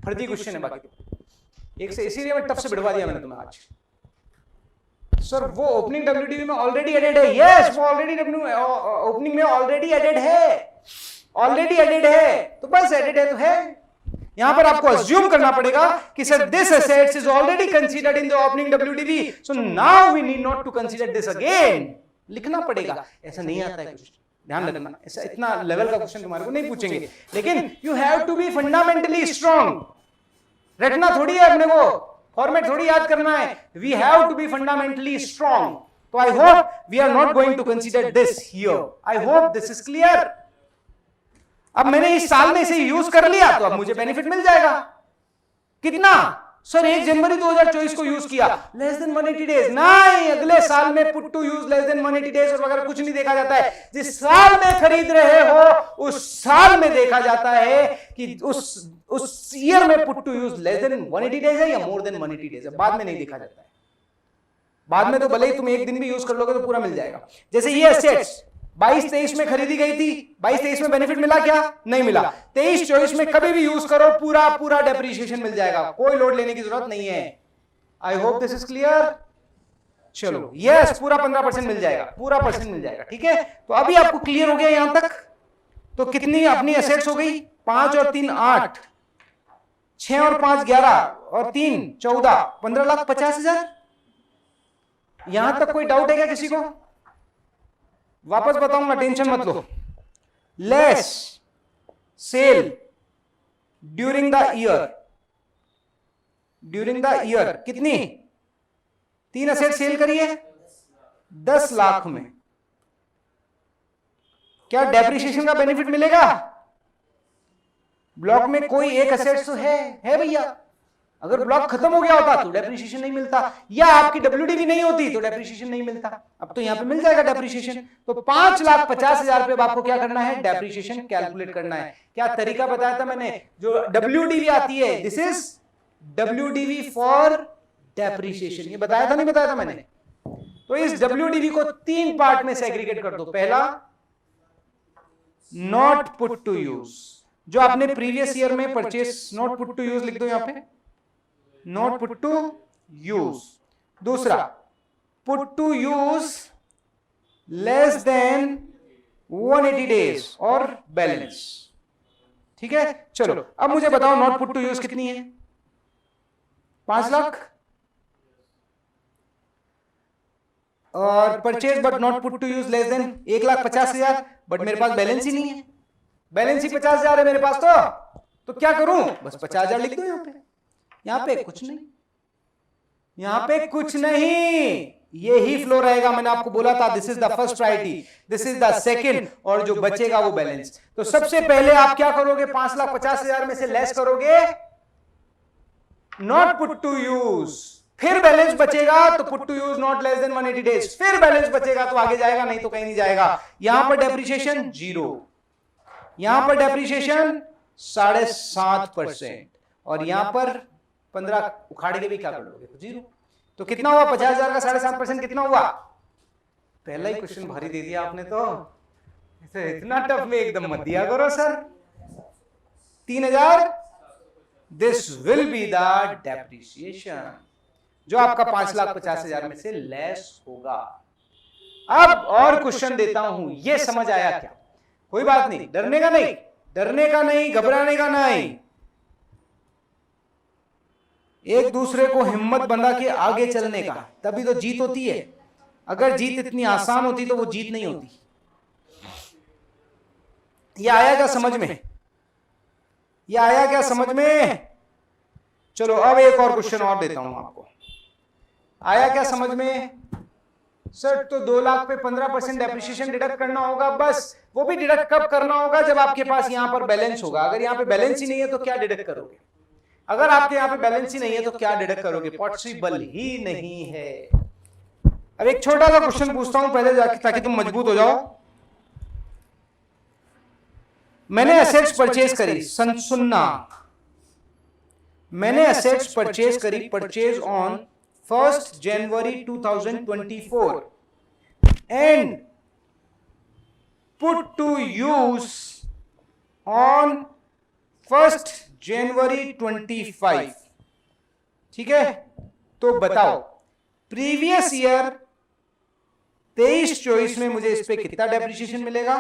फर्जी क्वेश्चन है बाकी। एक से इसीलिए मैं टफ से भिड़वा दिया मैंने तुम्हें आज। सर वो ओपनिंग डब्ल्यूडीवी में ऑलरेडी एडेड है। यस, वो ऑलरेडी ओपनिंग में ऑलरेडी एडेड है, ऑलरेडी एडेड है, तो बस एडेड है तो है। यहां पर आपको अज्यूम करना पड़ेगा कि sir this assets is already considered in the opening WDV, so now we need not to consider this again. लिखना पड़ेगा, ऐसा नहीं आता है क्वेश्चन, ध्यान रखना। ऐसा इतना लेवल का क्वेश्चन तुम्हारे को नहीं पूछेंगे, लेकिन you have to be fundamentally strong. रटना थोड़ी है अपने को, फॉर्मेट थोड़ी याद करना है। We have to be fundamentally strong. तो I hope we are not going to consider this here. I hope this is clear. अब मैंने इस साल में इसे यूज कर लिया तो अब मुझे बेनिफिट मिल जाएगा। कितना? सर 1 जनवरी 2024 को यूज किया, लेस देन 180 डेज। नहीं, अगले साल में put to use less than 180 days और वगैरह कुछ नहीं देखा जाता है। जिस साल में खरीद रहे हो उस साल में देखा जाता है कि उस ईयर में put to use less than 180 days है या मोर देन 180 डेज है। बाद में नहीं देखा जाता है। बाद में तो भले ही तुम एक दिन भी यूज कर लोगे तो पूरा मिल जाएगा। जैसे ये एसेट्स 22-23 में खरीदी गई थी, 22-23 में बेनिफिट मिला क्या? नहीं मिला। 23-24 में कभी भी यूज करो पूरा डेप्रिसिएशन मिल जाएगा, कोई लोड लेने की जरूरत नहीं है। आई होप दिस इज क्लियर। चलो यस, पूरा 15% मिल जाएगा, पूरा % मिल जाएगा, ठीक है। तो अभी आपको क्लियर हो गया यहां तक। तो कितनी अपनी एसेट्स हो गई? 5 और 3 8, 6 और 5 11 और 3 14, 15,50,000। यहां तक कोई डाउट है क्या किसी को? वापस बताऊंगा, टेंशन मत लो। Less sale during the year, during the year कितनी? 3 असेट सेल करिए 10 लाख में। क्या डेप्रिसिएशन का बेनिफिट मिलेगा? ब्लॉक में कोई एक असेट तो है भैया। अगर ब्लॉक खत्म हो गया होता तो डेप्रिसिएशन नहीं मिलता, या आपकी डब्ल्यूडीवी नहीं होती तो डेप्रिसिएशन नहीं मिलता। अब तो यहां पे मिल जाएगा डेप्रिसिएशन। तो 5,50,000 रुपए आपको क्या करना है? डेप्रिसिएशन कैलकुलेट करना है। क्या तरीका बताया था मैंने? जो डब्ल्यूडीवी आती है, this is WDV for depreciation. ये बताया था नहीं बताया था मैंने? तो इस डब्ल्यूडीवी को 3 पार्ट में सेग्रीगेट कर दो। पहला, नॉट पुट टू यूज, जो आपने प्रीवियस ईयर में purchase, not put to use लिख दो यहां पे, नॉट पुट टू यूज। दूसरा, put to use less than 180 days और बैलेंस। ठीक है, चलो अब मुझे बताओ नॉट पुट टू यूज कितनी है? 5 लाख। और purchase but not put to use less than 1,50,000, but मेरे पास बैलेंस ही नहीं है, बैलेंस ही 50,000 है मेरे पास, तो क्या करूं? बस 50,000 लिख दो यहां पे। यहां पे कुछ नहीं, यहां पे कुछ नहीं, यही फ्लो रहेगा। मैंने आपको बोला था this is the first priority, this is the second, और जो बचेगा वो बैलेंस। तो सबसे पहले आप क्या करोगे? 5,50,000 में से लेस करोगे नॉट पुट टू यूज, फिर बैलेंस बचेगा तो put to use not less than 180 days, फिर बैलेंस बचेगा तो आगे जाएगा, नहीं तो कहीं नहीं जाएगा। यहां पर डेप्रिसिएशन 0, यहां पर डेप्रिसिएशन 7.5%, और यहां पर 15 उखाड़ के भी क्या कर लोगे? 0। तो कितना हुआ? 50,000 का 7.5% कितना हुआ? पहला ही क्वेश्चन भारी दे दिया आपने, तो इतना टफ में एकदम मत दिया करो sir. 3,000, this will be the depreciation, जो आपका 5,50,000 में से लेस होगा। अब और क्वेश्चन देता हूं, ये समझ आया क्या? कोई बात नहीं, डरने का नहीं, डरने का नहीं, घबराने का नहीं, एक दूसरे को हिम्मत बंधा के आगे चलने का, तभी तो जीत होती है। अगर जीत इतनी आसान होती तो वो जीत नहीं होती। ये आया क्या समझ में? ये आया क्या समझ में? चलो अब एक और क्वेश्चन और देता हूं आपको। आया क्या समझ में? सर तो 2 लाख पे 15% डेप्रिसिएशन डिडक्ट करना होगा, बस वो भी डिडक्ट कब करना होगा? जब आपके पास यहां पर बैलेंस होगा। अगर यहां पे बैलेंस ही नहीं है तो क्या डिडक्ट करोगे? अगर आपके यहां पे बैलेंस ही नहीं है तो क्या डिडक्ट करोगे? पॉसिबल ही नहीं है। अब एक छोटा सा क्वेश्चन पूछता हूं पहले जाके, ताकि तुम मजबूत हो जाओ। मैंने एसेट्स परचेज करी, सुनना, मैंने एसेट्स परचेज करी, purchase on 1st January 2024 and put to use on 1st January 25। ठीक है, तो बताओ प्रीवियस ईयर 23-24 में मुझे इस पे कितना डेप्रिसिएशन मिलेगा,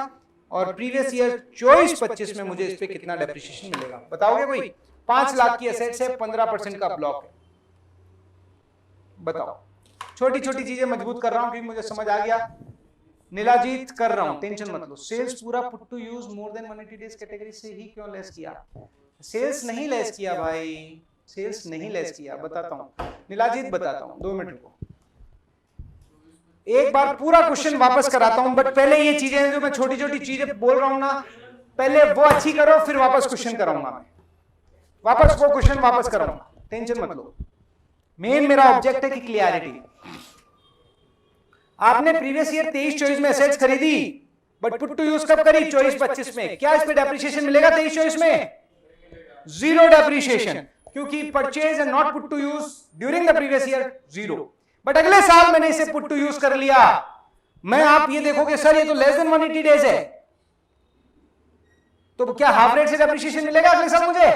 और प्रीवियस ईयर 24-25 में मुझे इस पे कितना डेप्रिसिएशन मिलेगा? बताओगे कोई? 5 लाख की एसेट्स है, 15% का ब्लॉक है, बताओ। छोटी छोटी चीजें मजबूत कर रहा हूं क्योंकि मुझे समझ आ गया। नीलाजीत कर रहा हूं, टेंशन मत लो। सेल्स पूरा put to use more than 180 days category से ही क्यों लेस किया? सेल्स नहीं लेस किया भाई, सेल्स नहीं लेस किया, बताता हूं नीलाजीत, बताता हूं, 2 मिनट रुको। एक बार पूरा क्वेश्चन वापस कराता हूं, बट पहले ये चीजें जो मैं छोटी छोटी चीजें बोल रहा हूं ना, पहले वो अच्छी करो, फिर वापस क्वेश्चन कराऊंगा मैं, वापस वो क्वेश्चन वापस कराऊंगा, टेंशन मत लो। मेन मेरा ऑब्जेक्ट है कि क्लियरिटी। आपने प्रीवियस ईयर 23-24 में एसेट्स खरीदी, बट पुट टू यूज कब करी? 24-25 में। क्या इस पे डेप्रिसिएशन मिलेगा 23-24 में? 0 डेप्रिसिएशन, क्योंकि purchase and not put to use during the previous year 0। But अगले साल मैंने इसे पुट टू यूज कर लिया, मैं, आप ये देखोगे सर ये तो लेस देन 180 डेज है, तो क्या हाफ रेट से डेप्रिसिएशन मिलेगा अगले साल मुझे?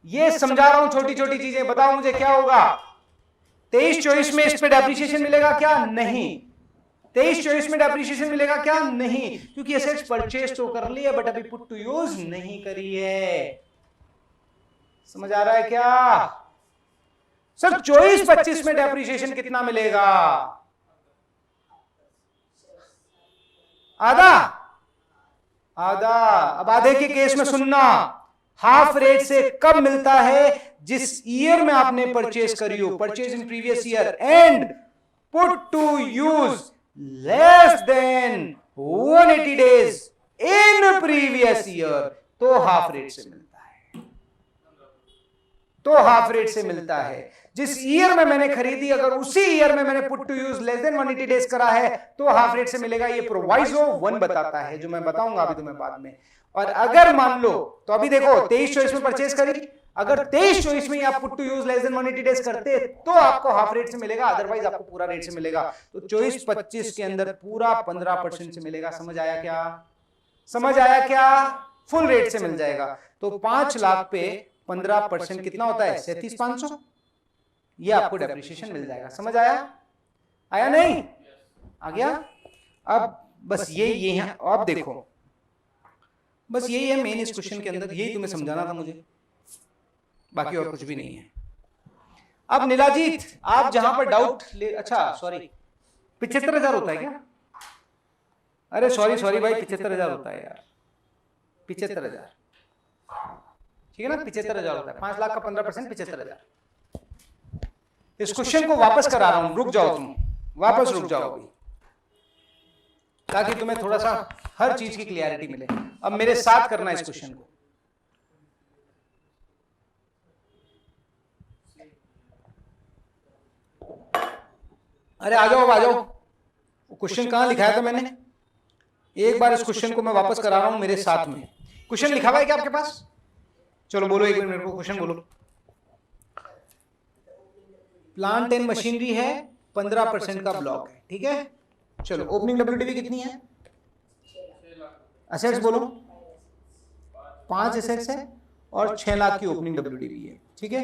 ये समझा रहा हूं, छोटी छोटी चीजें। बताओ मुझे क्या होगा? 23-24 में इस पे डेप्रिसिएशन मिलेगा क्या? नहीं। 23-24 में डेप्रिसिएशन मिलेगा क्या? नहीं, क्योंकि एसेट्स परचेज तो कर ली है बट अभी पुट टू यूज नहीं करी है। समझ आ रहा है क्या? सर 24-25 में डेप्रिसिएशन कितना मिलेगा? आधा, आधा। अब आधे के केस में सुनना, हाफ रेट से कब मिलता है? जिस ईयर में आपने परचेज करी हो, purchase in previous year, and put to use less than 180 days in previous year, तो हाफ रेट से मिलता है, तो हाफ रेट से मिलता है। जिस ईयर में मैंने खरीदी, अगर उसी ईयर में मैंने put to use less than 180 days करा है तो हाफ रेट से मिलेगा। ये प्रोवाइजो 1 बताता है, जो मैं बताऊंगा अभी तुम्हें बाद में। और अगर मान लो, तो अभी देखो 23-24 में परचेज करी, अगर 23-24 में आप put to use less than 180 days करते तो आपको हाफ रेट से मिलेगा, अदरवाइज आपको पूरा रेट से मिलेगा। तो 24-25 के अंदर पूरा 15% से मिलेगा। समझ आया क्या? समझ आया क्या? फुल रेट से मिल जाएगा। तो 5 लाख पे 15% कितना होता है? 37,500। ये आपको डेप्रिसिएशन मिल जाएगा। समझ आया? आया नहीं? आ गया? अब बस ये है। आप देखो, बस यही है मेन इस क्वेश्चन के अंदर, यही तुम्हें समझाना था मुझे, बाकी और कुछ भी नहीं है। अब नीलाजीत, आप जहां पर डाउट ले, अच्छा सॉरी, 75,000 होता है क्या? अरे सॉरी भाई, 75,000 होता है यार, 75,000, ठीक है ना? 75,000 होता है। 5 लाख का 15% 75,000। इस क्वेश्चन को वापस करा रहा हूं, रुक जाओ तुम, वापस रुक जाओ अभी, ताकि तुम्हें थोड़ा सा हर चीज की क्लियरिटी मिले। अब मेरे साथ करना इस क्वेश्चन को। अरे आ जाओ, आ जाओ। क्वेश्चन कहां लिखाया था मैंने? एक बार इस क्वेश्चन को मैं वापस करा रहा हूं मेरे साथ में। क्वेश्चन लिखा हुआ है क्या आपके पास? चलो बोलो एक मिनट मेरे को, क्वेश्चन बोलो। प्लांट एंड मशीनरी है, 15% का ब्लॉक है, ठीक है। चलो ओपनिंग डब्ल्यूडीवी कितनी है? असेट्स बोलो। 5 एसेट्स है और 6 लाख की ओपनिंग डब्ल्यूडीवी है, ठीक है।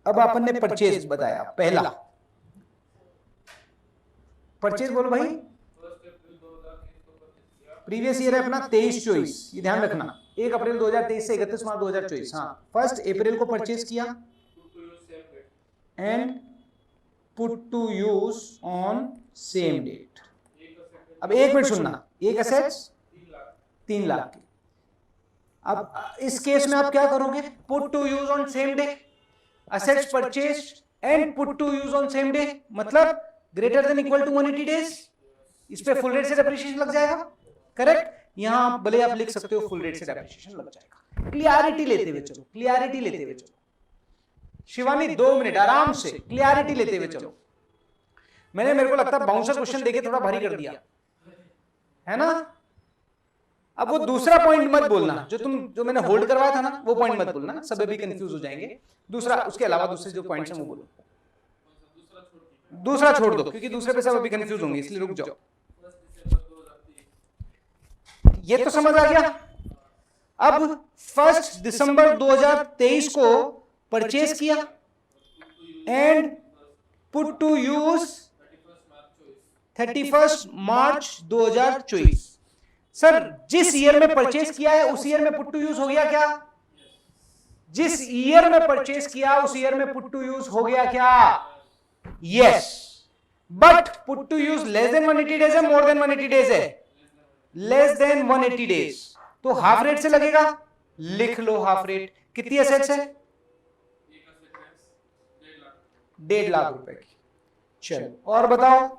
अब अपन ने परचेज बताया, पहला परचेज बोलो भाई। प्रीवियस ईयर है अपना 23-24, ये ध्यान रखना। 1 अप्रैल 2023 से 31 मार्च 2024। हाँ, 1 अप्रैल को परचेज किया and put to use on same date. अब एक मिनट सुनना, एक एसेट्स 3 लाख की। अब इस केस में आप क्या करोगे? Put to use on same day, assets purchase and put to use on same day, मतलब greater than equal to 180 days. इस पे फुल रेट से डेप्रिसिएशन लग जाएगा, करेक्ट। यहां भले आप लिख सकते हो फुल रेट से डेप्रिसिएशन लग जाएगा। क्लियरिटी लेते हुए चलो, क्लियरिटी लेते हुए चलो। शिवानी 2 मिनट आराम से क्लियरिटी लेते हुए चलो। मेरे को लगता है बाउंसर क्वेश्चन देके थोड़ा भारी कर दिया है ना। अब वो दूसरा पॉइंट मत बोलना, जो मैंने होल्ड करवाया था ना, वो पॉइंट मत बोलना, सब अभी कंफ्यूज हो जाएंगे। दूसरा, उसके अलावा दूसरे जो पॉइंट्स हैं वो बोलो। दूसरा छोड़ दो, क्योंकि दूसरे पे सब अभी कंफ्यूज होंगे, इसलिए रुक जाओ। ये तो समझ आ गया। अब 1 दिसंबर 2023 को परचेज किया and put to use 31 March 2024। Sir, जिस ईयर में परचेज किया है उस ईयर में पुट टू यूज हो गया क्या? जिस ईयर में परचेज किया उस ईयर में पुट टू यूज हो गया क्या? Yes, but put to use less than 180 days है, मोर देन 180 डेज है? Less than 180 days. तो हाफ रेट से लगेगा, लिख लो हाफ रेट। कितनी एसेट्स है? 1.5 लाख रुपए की। चलो और बताओ।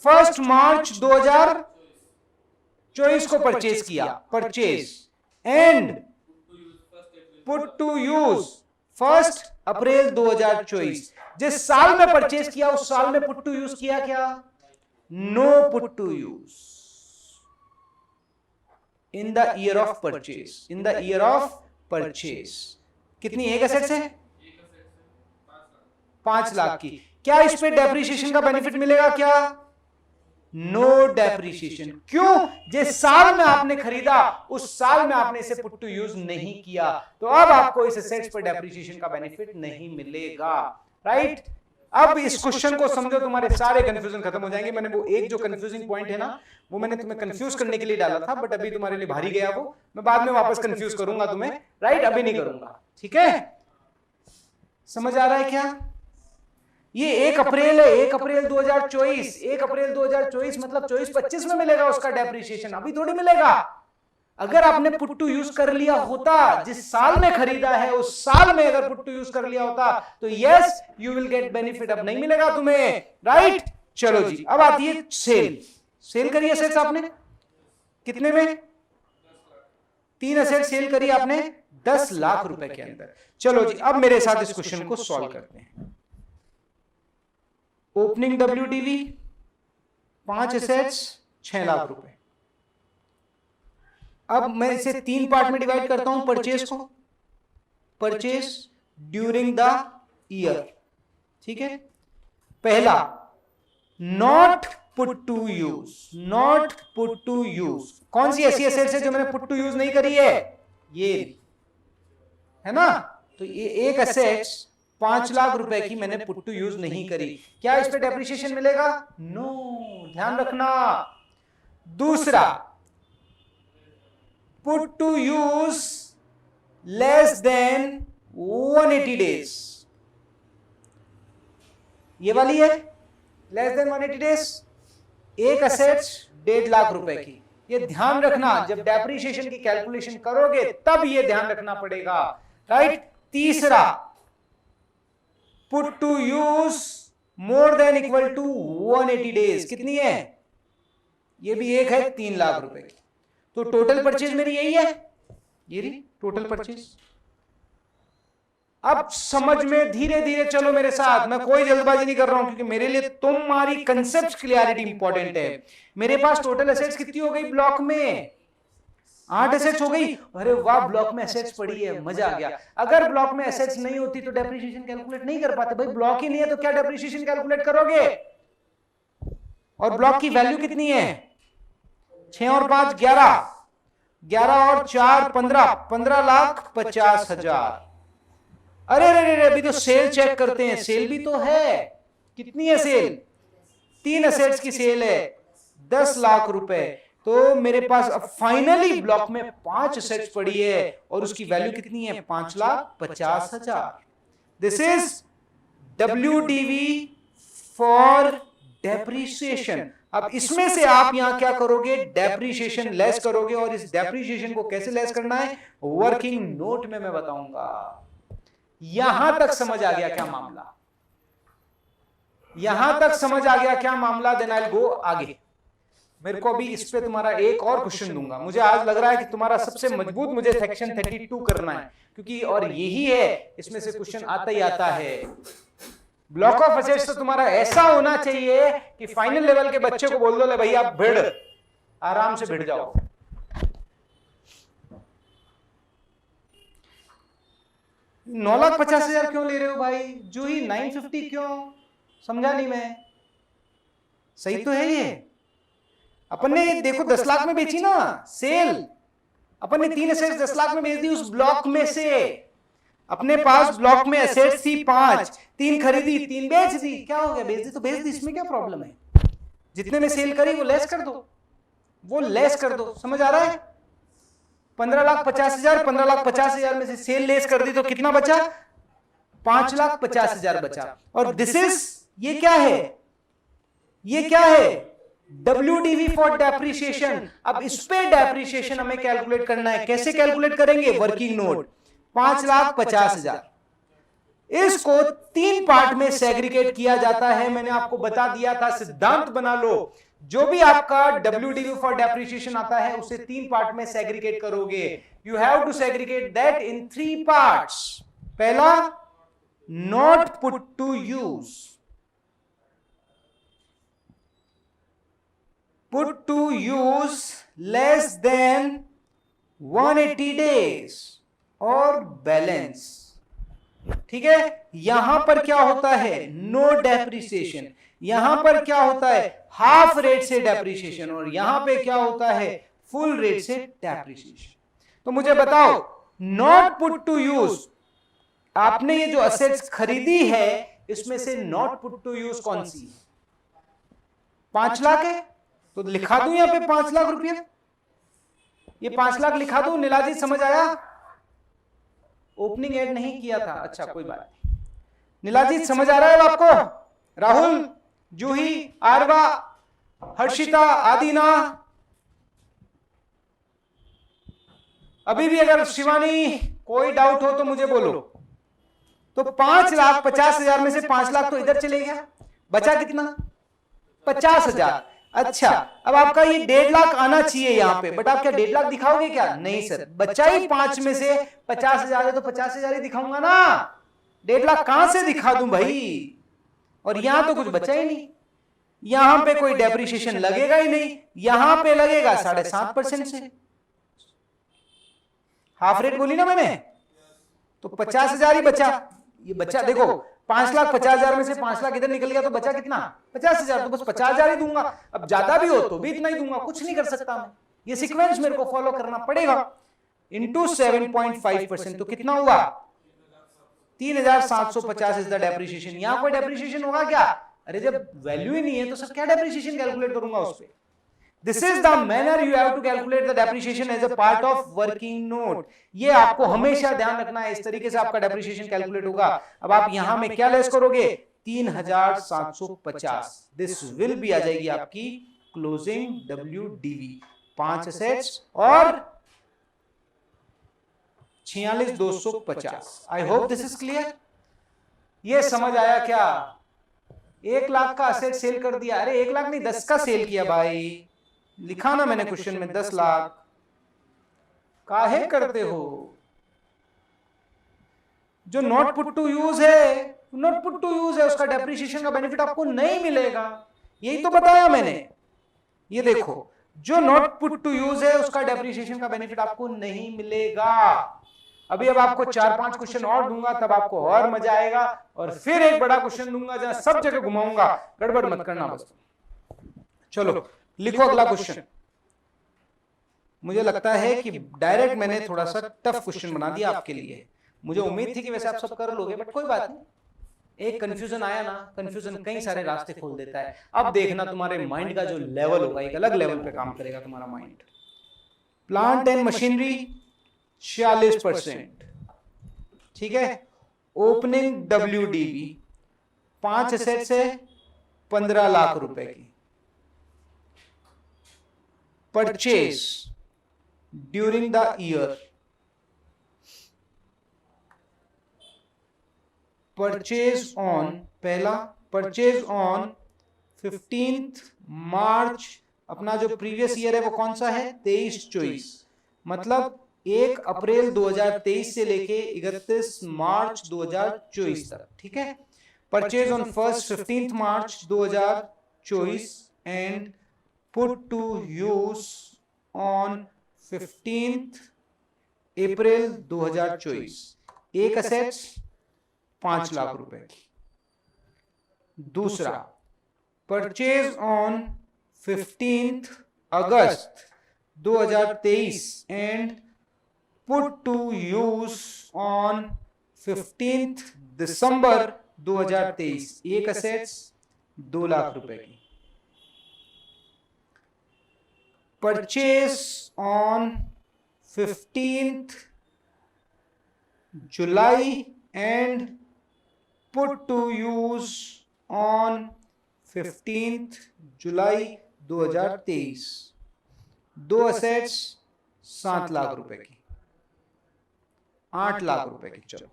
1 मार्च 2024 को परचेज किया, purchase and put to use 1 अप्रैल 2024। जिस साल में परचेज किया उस साल में पुट टू यूज किया क्या? No put to use in the year of purchase, in the year of purchase. कितनी? एक एसेट्स है 5 लाख की। क्या इस पे डेप्रिसिएशन का बेनिफिट मिलेगा क्या? No depreciation. क्यों? जिस साल में आपने खरीदा उस साल में आपने इसे पुट टू यूज नहीं किया, तो अब आपको इस एसेट्स पर डेप्रिसिएशन का बेनिफिट नहीं मिलेगा, राइट। अब इस क्वेश्चन को समझो, तुम्हारे सारे कंफ्यूजन खत्म हो जाएंगे। मैंने वो एक जो कंफ्यूजिंग पॉइंट है ना, वो मैंने तुम्हें कंफ्यूज करने के लिए डाला था, बट अभी तुम्हारे लिए भारी गया वो। मैं बाद में वापस कंफ्यूज करूंगा तुम्हें, राइट, अभी नहीं करूंगा, ठीक है। समझ आ रहा है क्या? ये 1 अप्रैल है, 1 अप्रैल 2024। 1 अप्रैल 2024 मतलब 24-25 में मिलेगा उसका डेप्रिसिएशन, अभी थोड़ी मिलेगा। अगर आपने पुट टू यूज कर लिया होता, जिस साल में खरीदा है उस साल में अगर पुट टू यूज कर लिया होता, तो yes you will get benefit. अब नहीं मिलेगा तुम्हें, राइट। चलो जी, अब आती है सेल। सेल करी एसेट्स आपने कितने में? 3 एसेट सेल करी आपने 10 लाख रुपए के अंदर। चलो जी, अब मेरे साथ इस क्वेश्चन को सॉल्व करते हैं। ओपनिंग डब्ल्यूडीवी 5 एसेट्स 6 लाख रुपए। अब मैं इसे 3 पार्ट में डिवाइड करता हूं परचेज को। परचेज ड्यूरिंग द ईयर, ठीक है। पहला, not put to use, not put to use. कौन सी ऐसी एसेट्स है जो मैंने पुट टू यूज नहीं करी है? ये है ना। तो ये एक एसेट्स 5 लाख रुपए की मैंने पुट टू यूज नहीं करी, क्या इस पे डेप्रिसिएशन मिलेगा? नो, ध्यान रखना। दूसरा, put to use less than 180 days, ये वाली है लेस देन 180 डेज, एक एसेट्स 1.5 लाख रुपए की। ये ध्यान रखना, जब डेप्रिसिएशन की कैलकुलेशन करोगे तब ये ध्यान रखना पड़ेगा, राइट। तीसरा, put to use more than equal to 180 days, कितनी है? ये भी एक है 3 लाख रुपए की। तो टोटल परचेज मेरी यही है, ये रही टोटल परचेज। अब समझ में धीरे धीरे चलो मेरे साथ, मैं कोई जल्दबाजी नहीं कर रहा हूं क्योंकि मेरे लिए तुम्हारी कंसेप्ट क्लियरिटी इंपॉर्टेंट है। मेरे पास टोटल एसेट्स कितनी हो गई ब्लॉक में? 8 एसेट्स हो गई। अरे वाह, ब्लॉक में एसेट्स पड़ी है, मजा आ गया। अगर ब्लॉक में एसेट्स नहीं होती तो डेप्रिसिएशन कैलकुलेट नहीं कर पाते। भाई ब्लॉक ही नहीं है तो क्या डेप्रिसिएशन कैलकुलेट करोगे? और ब्लॉक की वैल्यू कितनी है? 6 और 5 11, 11 और 4 15, 15,50,000। अरे अरे अभी तो सेल चेक करते हैं, सेल भी तो है। कितनी है सेल? 3 एसेट्स की सेल है, 10 लाख रुपए। तो मेरे पास अब फाइनली ब्लॉक में 5 एसेट्स पड़ी है और उसकी वैल्यू कितनी है? 5,50,000। This is WDV for depreciation. अब इसमें से आप यहां क्या करोगे? डेप्रिसिएशन लेस करोगे। और इस डेप्रिसिएशन को कैसे लेस करना है वर्किंग नोट में मैं बताऊंगा। यहां तक समझ आ गया क्या मामला? यहां तक समझ आ गया क्या मामला? देन आई विल गो आगे। मेरे को अभी इस पे तुम्हारा एक और क्वेश्चन दूंगा। मुझे आज लग रहा है कि तुम्हारा सबसे मजबूत मुझे सेक्शन 32 करना है, क्योंकि और यही है, इसमें से क्वेश्चन आता ही आता है। ब्लॉक ऑफ एसेट्स तो तुम्हारा ऐसा होना चाहिए कि फाइनल लेवल के बच्चे को बोल दो ले भाई आप भिड़, आराम से भिड़ जाओ। $9,50,000 क्यों ले रहे हो भाई? जो ही 950 क्यों? समझा नहीं मैं। सही तो है ये। अपन ने देखो 10 लाख में बेची ना सेल, अपन ने 3 एसेट्स 10 लाख में बेच दी उस ब्लॉक में से। अपने पास ब्लॉक में एसेट्स थी 5, 3 खरीदी, 3 बेच दी। क्या हो गया? बेच दी तो बेच दी, इसमें क्या प्रॉब्लम है? जितने में सेल करी वो लेस कर दो, वो लेस कर दो। समझ आ रहा है? 15,50,000, 15,50,000 में से सेल लेस कर दी तो कितना बचा? 5,50,000 बचा। और दिस इज, ये क्या है? ये क्या है? WDV for depreciation. अब इस पे डेप्रिसिएशन हमें कैलकुलेट करना है। कैसे कैलकुलेट करेंगे? Working note 5,50,000। इसको 3 पार्ट में सेग्रीगेट किया जाता है। मैंने आपको बता दिया था, सिद्धांत बना लो। जो भी आपका WDV फॉर डेप्रिसिएशन आता है उसे 3 पार्ट में सेग्रीगेट करोगे। You have to segregate that in 3 parts. पहला, not put to use, put to use less than 180 days और बैलेंस। ठीक है, यहां पर क्या होता है? No depreciation. यहां पर क्या होता है? हाफ रेट से डेप्रिसिएशन। और यहां पे क्या होता है? फुल रेट से डेप्रिसिएशन। तो मुझे बताओ, नॉट पुट टू यूज, आपने ये जो असेट्स खरीदी है इसमें से नॉट पुट टू यूज कौन सी है? 5 लाख है तो लिखा दूं यहां पे 5 लाख रुपया। ये 5 लाख लिखा दूं। नीलाजी समझ आया? ओपनिंग ऐड नहीं किया था, अच्छा कोई बात नहीं। नीलाजी समझ आ रहा है आपको? राहुल, जूही, आरवा, हर्षिता, आदिना, अभी भी अगर शिवानी कोई डाउट हो तो मुझे बोलो। तो 5,50,000 में से 5 लाख तो इधर चले गया, बचा कितना? 50,000। अच्छा, अब आपका ये 1.5 लाख आना चाहिए यहां पे, बट आप क्या 1.5 लाख दिखाओगे क्या? नहीं सर, बच्चा ही 5 में से 50,000 है तो 50,000 ही दिखाऊंगा ना। 1.5 लाख कहां से दिखा दूं भाई? और यहां तो कुछ बचा ही नहीं, यहां पे कोई डेप्रिसिएशन लगेगा ही नहीं। यहां पे लगेगा 7.5% से। हाफ रेट बोली ना मैंने, तो 50,000 ही बचा। ये बच्चा देखो 5,50,000 में से 5 लाख इधर निकल गया तो बचा कितना? 50,000। तो बस 50,000 ही दूंगा। अब ज्यादा भी हो तो भी इतना ही दूंगा, कुछ नहीं कर सकता मैं। ये सीक्वेंस मेरे को फॉलो करना पड़ेगा। इंटू 7.5% तो कितना हुआ? 3,750 इज द डेप्रिसिएशन। यहां कोई डेप्रिसिएशन होगा क्या? अरे जब वैल्यू ही नहीं है तो सर क्या डेप्रिसिएशन कैलकुलेट करूंगा उस पे? This is the manner you have to calculate the depreciation as a part of working note. ये आपको हमेशा ध्यान रखना है, इस तरीके से आपका डेप्रिसिएशन कैलकुलेट होगा। अब आप यहां में क्या लेस करोगे? 3,750। दिस विल भी आ जाएगी आपकी क्लोजिंग WDV। 5 असेट्स और 46,250। आई होप दिस इज क्लियर। ये समझ आया क्या? 1 लाख का असेट सेल कर दिया। अरे 1 लाख नहीं, 10 का सेल किया भाई। लिखा ना मैंने क्वेश्चन में 10 लाख। काहे करते हो? जो नॉट पुट टू यूज है उसका डेप्रिसिएशन का बेनिफिट आपको नहीं मिलेगा। यही तो बताया मैंने। ये देखो, जो नॉट पुट टू यूज है उसका डेप्रिसिएशन का बेनिफिट आपको नहीं मिलेगा। अभी अब आपको 4-5 क्वेश्चन और दूंगा, तब आपको और मजा आएगा। और फिर एक बड़ा क्वेश्चन दूंगा जहां सब जगह घुमाऊंगा। गड़बड़ मत करना बस। चलो लिखो अगला क्वेश्चन। मुझे लगता है कि डायरेक्ट मैंने थोड़ा सा टफ क्वेश्चन बना दिया आपके लिए। मुझे उम्मीद थी कि वैसे आप सब कर लोगे, बट कोई बात नहीं। एक कंफ्यूजन आया ना, कंफ्यूजन कई सारे रास्ते खोल देता है। अब देखना तुम्हारे माइंड का जो लेवल होगा, एक अलग लेवल पे काम करेगा तुम्हारा माइंड। प्लांट एंड मशीनरी 46%, ठीक है। ओपनिंग WDV 5 असेट से 15 लाख रुपए की। Purchase during the year, purchase on, पहला परचेज ऑन 15 मार्च। अपना जो प्रीवियस ईयर है वो कौन सा है? 23-24। मतलब 1 अप्रैल 2023 से लेके 31 मार्च 2024 तक, ठीक है। परचेज ऑन 15 मार्च 2024 and put to use on 15th April 2024। एक असेट्स 5 लाख रुपए की। दूसरा purchase on 15th August 2023 and put to use on 15th दिसंबर 2023। एक असेट्स 2 लाख रुपए की। परचेज ऑन 15th जुलाई and put to use on 15th जुलाई 2023। 2 असेट्स 7 लाख रुपए की, 8 लाख रुपए की। चलो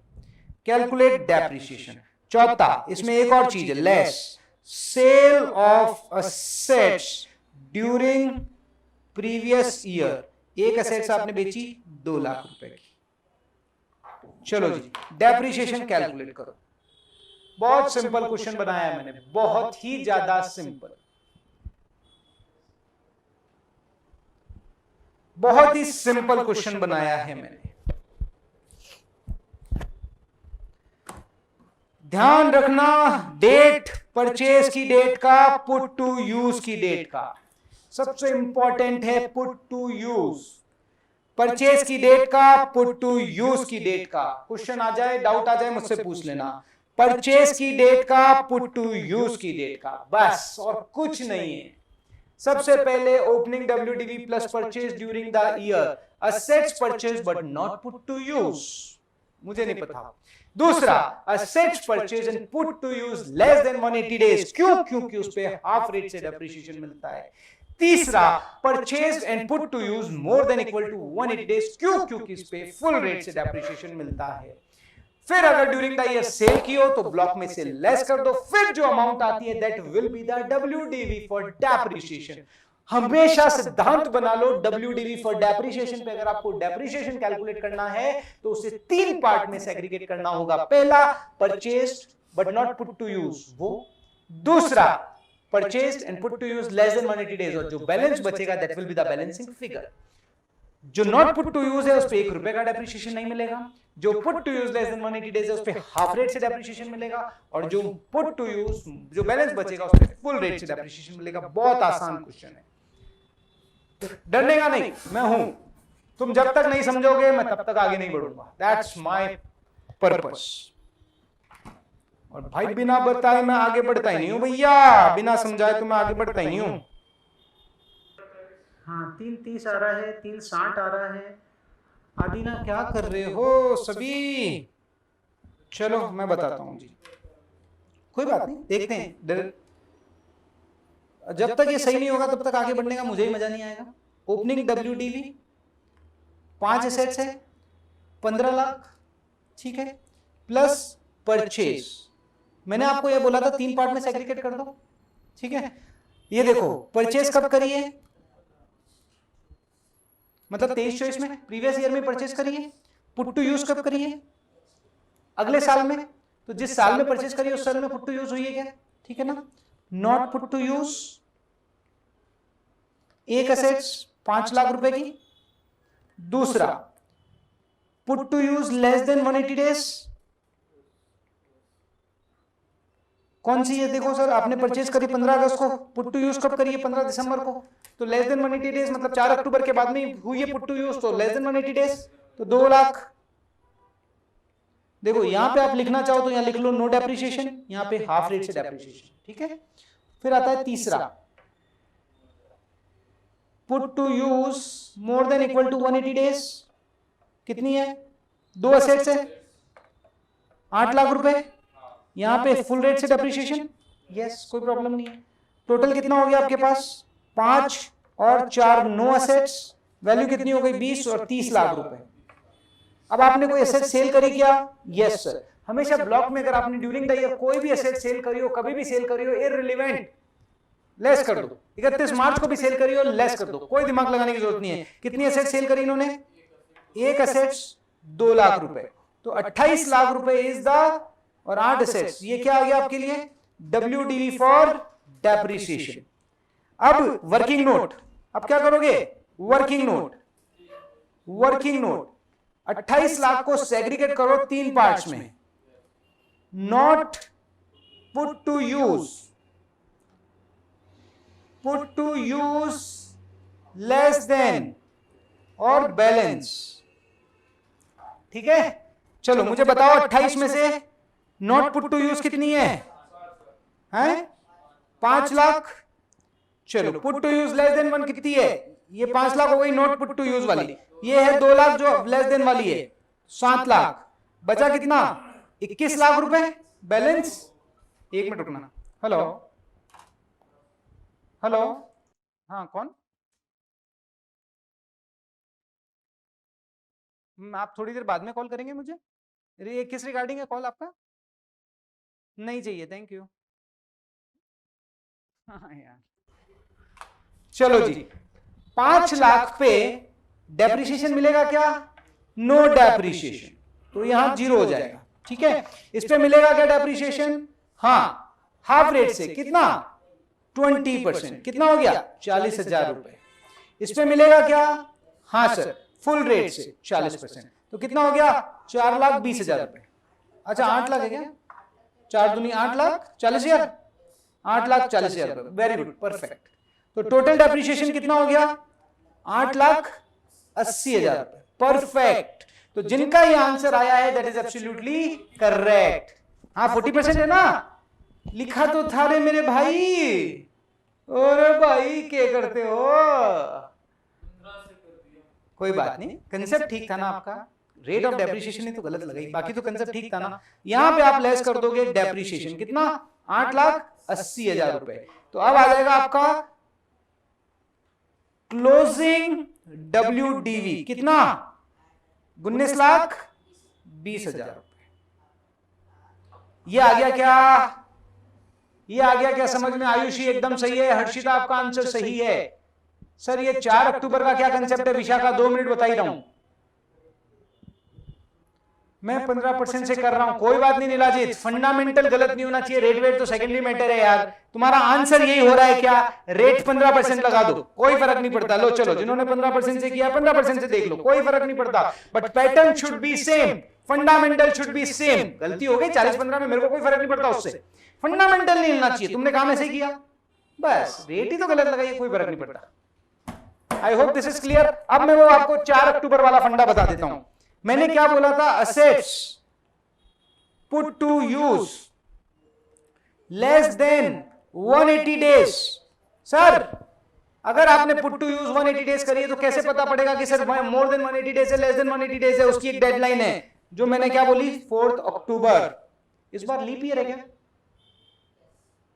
कैलकुलेट डेप्रिसिएशन। चौथा, इसमें एक और चीज है, less sale of assets during previous year. एक असेट्स आपने बेची 2 लाख रुपए की। चलो जी डेप्रिसिएशन कैलकुलेट करो। बहुत सिंपल क्वेश्चन बनाया है मैंने, बहुत ही ज्यादा सिंपल, बहुत ही सिंपल क्वेश्चन बनाया है मैंने। ध्यान रखना, डेट परचेज की डेट का, पुट टू यूज की डेट का। सबसे इंपॉर्टेंट है पुट टू यूज। परचेज की डेट का, पुट टू यूज की डेट का। क्वेश्चन आ जाए, डाउट आ जाए, मुझसे पूछ लेना। परचेज की डेट का, पुट टू यूज की डेट का, बस और कुछ नहीं है। सबसे पहले opening WDV plus purchase during the year, assets purchase but not put to use, मुझे नहीं पता। दूसरा, assets purchase and put to use less than 180 days. क्यों? क्योंकि उस पे हाफ रेट से डेप्रिसिएशन मिलता है। तीसरा, purchase and put to use more than equal to 180 days. क्यों? क्योंकि इस पे फुल रेट से डेप्रिसिएशन मिलता है। फिर अगर ड्यूरिंग द ईयर सेल की हो तो ब्लॉक में से लेस कर दो, फिर जो अमाउंट आती है that will be the WDV for depreciation. हमेशा सिद्धांत बना लो, WDV फॉर डेप्रिसिएशन पे अगर आपको डेप्रिसिएशन कैलकुलेट करना है तो उसे 3 पार्ट में सेग्रीगेट करना होगा। पहला, purchased but not put to use, वो। दूसरा, purchased and put to use less than 180 days, और जो बैलेंस बचेगा that will be the balancing figure. जो नॉट पुट टू यूज है उस पे 1 रुपए का डेप्रिसिएशन नहीं मिलेगा, जो put to use less than 180 days है उस पे हाफ रेट से डेप्रिसिएशन मिलेगा, और जो पुट टू यूज जो बैलेंस बचेगा उस पे फुल रेट से डेप्रिसिएशन मिलेगा। बहुत आसान क्वेश्चन है, डरने का नहीं, मैं हूं। तुम जब तक नहीं समझोगे मैं तब तक आगे नहीं बढ़ूंगा। That's my purpose. और भाई बिना बताए मैं आगे बढ़ता ही नहीं हूं भैया, बिना समझाए तो मैं आगे बढ़ता ही नहीं हूं। हाँ 3:30 आ रहा है, 3:60 आ रहा है। आदिना क्या कर रहे हो सभी? चलो मैं बताता हूं जी, कोई बात नहीं, देखते हैं। जब तक ये सही नहीं होगा तब तक आगे बढ़ने का मुझे ही मजा नहीं आएगा। ओपनिंग WDV 5 एसेट्स है, 15 लाख, ठीक है, प्लस परचेज। मैंने आपको ये बोला था 3 पार्ट में सेग्रीगेट कर दो, ठीक है। ये देखो परचेज कब करी है, मतलब 23-24 में, प्रीवियस ईयर में परचेज करी है। पुट टू यूज कब करी है, अगले साल में। तो जिस साल में परचेज करी है उस साल में पुट टू यूज हुई है क्या, ठीक है ना। नॉट पुट टू यूज, एक एसेट्स 5 लाख रुपए की। दूसरा put to use less than 180 days, कौन सी है, देखो सर आपने परचेज करी 15 अगस्त को, पुट टू यूज कब करी है 15 दिसंबर को, तो लेस देन 180 डेज मतलब 4 अक्टूबर के बाद में हुई है पुट टू यूज, तो लेस देन 180 डेज तो 2 लाख। देखो यहां पे आप लिखना चाहो तो यहां लिख लो नो डेप्रिसिएशन, यहां पे हाफ रेट से डेप्रिसिएशन, ठीक है। फिर आता है तीसरा, put to use more than equal to 180 days, कितनी है, 2 एसेट्स है, 8 लाख रुपए, यहां पे फुल रेट से डेप्रिसिएशन, यस कोई प्रॉब्लम नहीं है। टोटल कितना हो गया आपके पास, 5 और 4 9 एसेट्स, वैल्यू कितनी हो गई 20 और 30 लाख रुपए। अब आपने कोई एसेट सेल करी क्या, यस सर। हमेशा ब्लॉक में अगर आपने ड्यूरिंग द ईयर कोई भी एसेट सेल करी हो, कभी भी सेल करी हो, इररिलेवेंट, लेस कर दो। 31 मार्च को भी सेल करी हो, लेस कर दो, कोई दिमाग लगाने की जरूरत नहीं है। कितनी एसेट सेल करी इन्होंने, एक एसेट्स 2 लाख रुपए, तो 28 लाख रुपए इज द, और 8 एसेट्स, ये क्या आ गया आपके लिए, WDV फॉर डेप्रिसिएशन। अब वर्किंग नोट, अब क्या करोगे, working note, working note 28 lakh को सेग्रीगेट करो 3 पार्ट्स में। Not put to use, put to use less than और बैलेंस, ठीक है। चलो मुझे बताओ 28 में से नॉट पुट टू यूज कितनी है, हैं 5 लाख। चलो put to use less than 1 कितनी है, ये 5 लाख हो गई नॉट पुट टू यूज वाली, ये है 2 लाख जो लेस देन वाली है 7 लाख, बचा कितना 21 लाख रुपए बैलेंस। 1 मिनट रुकना, हेलो हेलो, हाँ कौन, आप थोड़ी देर बाद में कॉल करेंगे मुझे, किस रिगार्डिंग है कॉल आपका, नहीं चाहिए थैंक यू। हाँ यार चलो जी, 5 लाख पे डेप्रिसिएशन मिलेगा क्या, नो डेप्रिसिएशन, तो यहां 0 हो जाएगा, ठीक है। इस पे मिलेगा क्या डेप्रिसिएशन, हाँ हाफ रेट से, कितना 20%, कितना हो गया 40,000 रुपए। इस पे मिलेगा क्या, हाँ सर फुल रेट से 40%, तो कितना हो गया 4,20,000 रुपए। अच्छा 8 लाख है क्या, 4 दूनी 8 लाख 40,000, 8,40,000 रुपए, वेरी गुड परफेक्ट। तो टोटल डेप्रिसिएशन कितना हो गया 8,80,000 रुपए, परफेक्ट। तो जिनका ये आंसर आया है दैट इज एब्सोल्युटली करेक्ट। हाँ 40% है ना, लिखा तो था रे मेरे भाई, अरे भाई क्या करते हो, कोई बात नहीं, कंसेप्ट ठीक था ना आपका, रेट ऑफ डेप्रिसिएशन ही तो गलत लगाई, बाकी तो कंसेप्ट ठीक था ना। यहां पे आप लेस कर दोगे डेप्रिसिएशन, कितना 8,80,000 रुपए, तो अब आ जाएगा आपका क्लोजिंग WDV कितना 19,20,000 रुपए। ये आ गया क्या, ये आ गया क्या समझ में, आयुषी एकदम सही है, हर्षिता आपका आंसर सही है। सर ये 4 अक्टूबर का क्या कंसेप्ट है विशाखा, 2 मिनट बता ही रहा हूं। मैं 15% से कर रहा हूं, कोई बात नहीं नीलाजीत, फंडामेंटल गलत नहीं होना चाहिए, रेट वेट तो सेकेंडरी मैटर है यार। तुम्हारा आंसर यही हो रहा है क्या, रेट 15% लगा दो, कोई फर्क नहीं पड़ता। लो चलो, जिन्होंने 15% से किया 15% से देख लो, कोई फर्क नहीं पड़ता, but pattern should be same, fundamental should be same. गलती हो गई 40-15 में, मेरे को कोई फर्क नहीं पड़ता उससे, फंडामेंटल नहीं हिलना चाहिए। तुमने काम ऐसे किया, बस रेट ही तो गलत लगाइए, कोई फर्क नहीं पड़ता। आई होप दिस इज क्लियर। अब मैं वो आपको 4 अक्टूबर वाला फंडा बता देता हूं। मैंने क्या बोला था, assets put to use less than 180 days. Sir अगर आपने पुट टू यूज 180 डेज करी है तो कैसे पता पड़ेगा कि सर मोर देन 180 डेज है, लेस देन 180 डेज है? उसकी एक डेडलाइन है, जो मैंने क्या बोली, 4 अक्टूबर। इस बार लीप ईयर है क्या?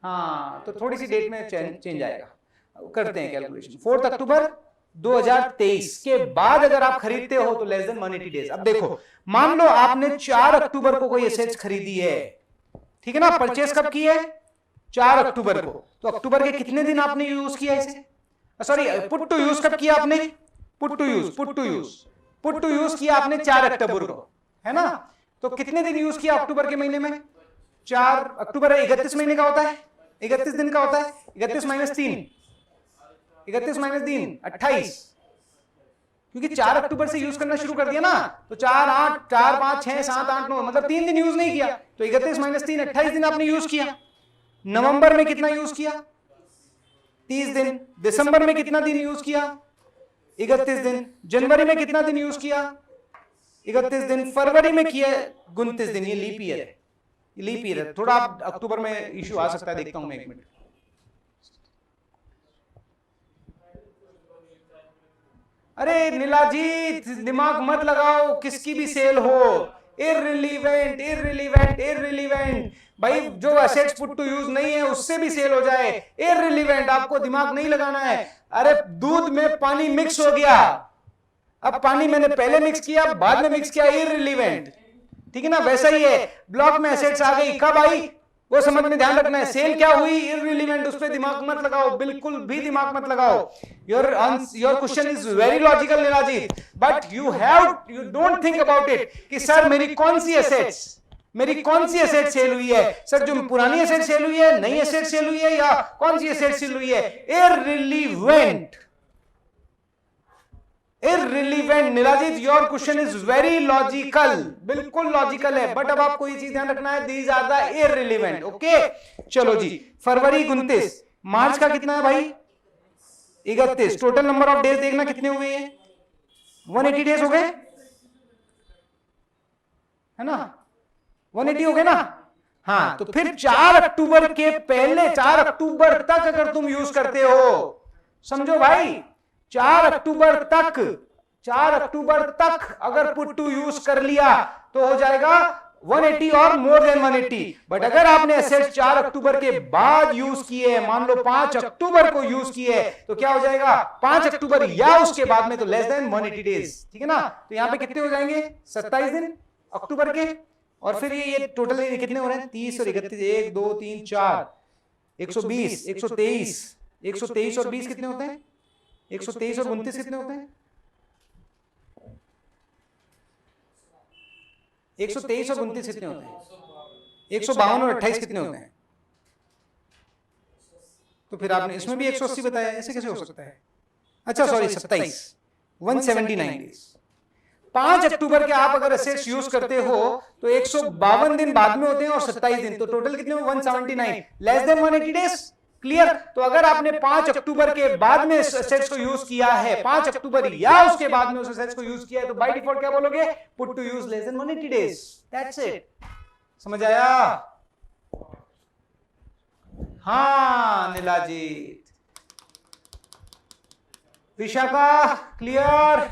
हाँ, तो थोड़ी सी डेट में चेंज आएगा, करते हैं कैलकुलेशन। 4 अक्टूबर 2023 के बाद अगर आप खरीदते हो तो लेस देन 180 डेज। अब देखो, मान लो आपने 4 अक्टूबर को कोई एसेट्स खरीदी है, ठीक है ना, परचेस कब की है, 4 अक्टूबर को, तो अक्टूबर के कितने दिन आपने यूज किया इसे, सॉरी पुट टू यूज कब किया आपने, पुट टू यूज किया आपने 4 अक्टूबर को, है ना, तो कितने दिन यूज किया अक्टूबर के महीने में, 4 अक्टूबर 31 महीने का होता है, 31 दिन का होता है, 31 माइनस 3, 28, क्योंकि 4 अक्टूबर से यूज करना शुरू कर दिया ना, तो 4, 8, 4, 5, 6, 7, 8, 9, मतलब 3 दिन यूज नहीं किया, तो 31 माइनस 3, 28 दिन आपने यूज किया। नवंबर में कितना यूज किया, 30 दिन। दिसंबर में कितना दिन यूज किया, 31 दिन। जनवरी में कितना दिन यूज किया, 31 दिन। फरवरी में किया 29 दिन। ये लीप ईयर है, लीप ईयर है। थोड़ा आप अक्टूबर में इश्यू आ सकता है, देखता हूं मैं, एक मिनट। अरे नीलाजीत दिमाग मत लगाओ, किसकी भी सेल हो, इररिलीवेंट इररिलीवेंट इररिलीवेंट। भाई जो एसेट्स पुट टू यूज नहीं है उससे भी सेल हो जाए, इररिलीवेंट, आपको दिमाग नहीं लगाना है। अरे दूध में पानी मिक्स हो गया, अब पानी मैंने पहले मिक्स किया बाद में मिक्स किया, इररिलीवेंट, ठीक है ना। वैसा ही है, ब्लॉक में एसेट्स आ गई, कब आई वो समझ में ध्यान रखना है। सेल क्या हुई, इररिलेवेंट, उस पे दिमाग मत लगाओ, बिल्कुल भी दिमाग मत लगाओ। Your question is very logical Nilajit, but you don't think about it कि सर मेरी कौन सी एसेट सेल हुई है, सर जो पुरानी एसेट सेल हुई है, नई एसेट सेल हुई है, या कौन सी एसेट सेल हुई है। Irrelevant Nilajit, your question is very logical, बिल्कुल लॉजिकल है, बट अब आपको ये चीज ध्यान रखना है, these are the irrelevant. Okay चलो जी, फरवरी 29, मार्च का कितना है भाई, 31। टोटल नंबर ऑफ डेज देखना कितने हुए हैं, 180 डेज हो गए, है ना, 180 हो गए ना। हाँ, तो फिर 4 अक्टूबर के पहले, 4 अक्टूबर तक अगर तुम यूज करते हो, समझो भाई, 4 अक्टूबर तक अगर पुट टू यूज कर लिया तो हो जाएगा 180 और मोर देन 180। बट अगर आपने एसेट्स 4 अक्टूबर के बाद यूज किए, मान लो 5 अक्टूबर को यूज किए, तो क्या हो जाएगा, 5 अक्टूबर या उसके बाद में, तो लेस देन 180 डेज, ठीक है ना। तो यहां पे कितने हो जाएंगे, 27 दिन अक्टूबर के, और फिर ये टोटल कितने हो रहे हैं, 30 और 31, 1 2 3 4, 120, 123 और 20 कितने होते हैं, 123 और 29 कितने होते हैं, 123 और 29 कितने होते हैं, 152 और 28 कितने होते हैं। तो फिर आपने इसमें भी 180 बताया, ऐसे कैसे हो सकता है। अच्छा सॉरी 27, 179 डेज। 5 अक्टूबर के आप अगर एसेट्स यूज करते हो तो 152 दिन बाद में होते हैं और 27 दिन, तो टोटल कितने हुए, 179, लेस देन 180 डेज। क्लियर। तो अगर आपने 5 अक्टूबर के बाद में एसेट्स को यूज किया है, 5 अक्टूबर या उसके बाद में उस एसेट्स को यूज किया है, तो बाय डिफॉल्ट क्या बोलोगे, put to use less than 180 days. That's it, समझ आया। हाँ Nilajit, Vishakha clear,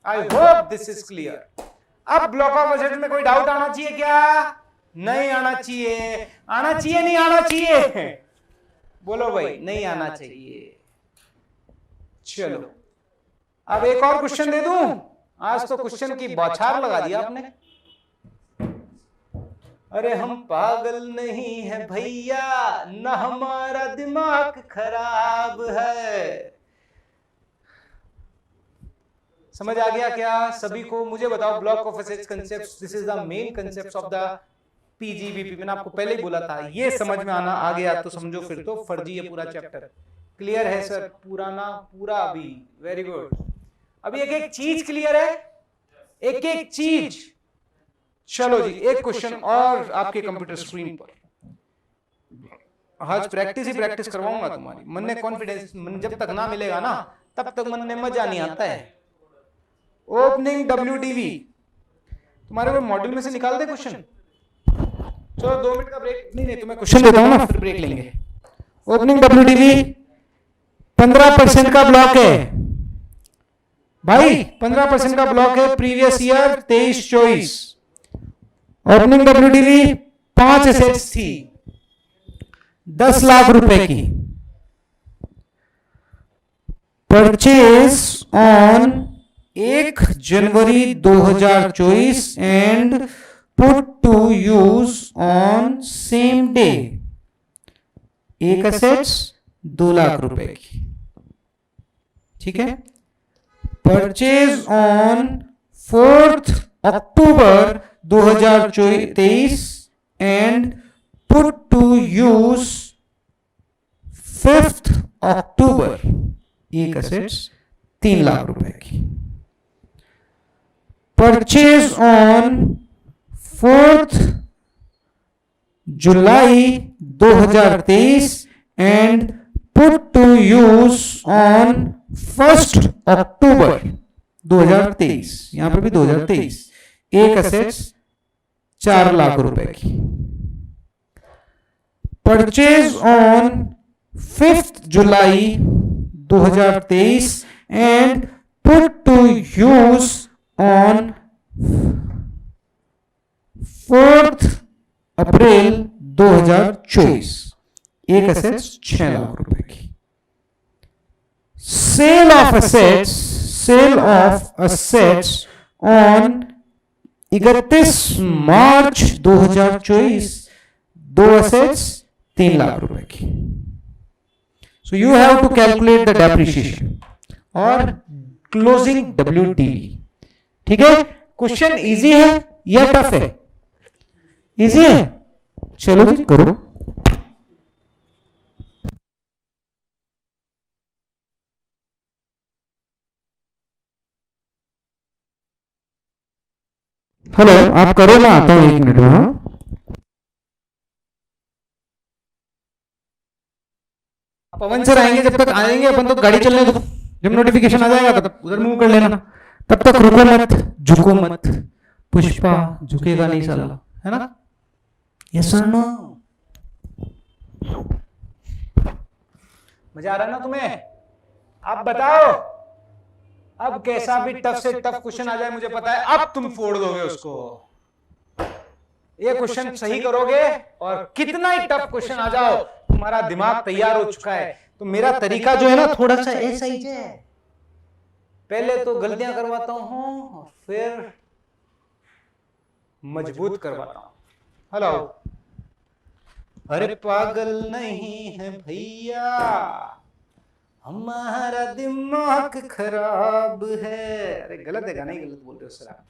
I hope this is clear. अब ब्लॉक ऑफ एसेट्स में कोई डाउट आना चाहिए क्या, नहीं आना चाहिए, आना चाहिए नहीं आना चाहिए, बोलो भाई, नहीं आना चाहिए। चलो अब एक और क्वेश्चन दे दूं, आज तो क्वेश्चन की बौछार लगा दिया आपने। अरे हम पागल नहीं है भैया, न हमारा दिमाग खराब है। समझ आ गया क्या सभी को? मुझे बताओ block of assets concepts, this is the main concepts of the PGBP. मैंने आपको पहले ही बोला था, ये समझ में आना आ गया तो समझो फिर तो फर्जी है पूरा चैप्टर। क्लियर है सर? पुराना पूरा अभी, वेरी गुड। अभी एक एक चीज क्लियर है, एक एक चीज। चलो जी, एक क्वेश्चन और आपके कंप्यूटर स्क्रीन पर। आज प्रैक्टिस ही प्रैक्टिस करवाऊंगा तुम्हारी। मन में कॉन्फिडेंस जब तक ना मिलेगा ना, तब तक मन में मजा नहीं आता है। ओपनिंग WDV तुम्हारे को मॉड्यूल में से निकाल दे क्वेश्चन। चलो 2 मिनट का ब्रेक। नहीं तुम्हें क्वेश्चन देता हूं ना, फिर ब्रेक लेंगे। ओपनिंग WDV 15% का ब्लॉक है भाई, 15% का ब्लॉक है। Previous year 23-24। Opening WDV 5 assets थी 10 लाख रुपए की। परचेज ऑन 1 जनवरी 2024 and put to use on same day. एक एसेट्स 2 लाख रुपए की, ठीक है। Purchase on 4th October 2023 and put to use 5th October. एक एसेट्स 3 लाख रुपए की। परचेज ऑन 4th जुलाई 2023 and put to use on 1st October 2023। यहां पे भी 2023। एक एसेट्स 4 लाख रुपए की। परचेज ऑन 5th जुलाई 2023 and put to use on 4th April 2024। एक एसेट्स 6 लाख रुपए की। Sale of assets on 31 March 2024 2 assets 3 lakh रुपए की। So you have to calculate the depreciation और क्लोजिंग WDV। ठीक है, क्वेश्चन इजी है या टफ है? इजी है, चलो जी करो। हेलो, आप करो, मैं आता हूं 1 मिनट में। पवन सर आएंगे, जब तक आएंगे अपन तो गाड़ी चलने दो। जब नोटिफिकेशन आ जाएगा तब उधर मूव कर लेना। तब तक रुको मत, झुको मत। पुष्पा झुकेगा नहीं साला, है ना? यस और नो? मजा आ रहा है ना तुम्हें? अब बताओ, अब कैसा भी टफ से टफ क्वेश्चन आ जाए, मुझे पता है अब तुम फोड़ दोगे उसको। ये क्वेश्चन सही करोगे और कितना ही टफ क्वेश्चन आ जाओ, तुम्हारा दिमाग तैयार हो चुका है। तो मेरा तरीका जो है ना, थोड़ा सा ऐसा ही है। पहले तो गलतियां करवाता हूं और फिर मजबूत करवाता हूं। हेलो, अरे पागल नहीं है भैया, हमारा दिमाग खराब है। अरे गलत है, गाना ही गलत बोल रहे हो सर आप।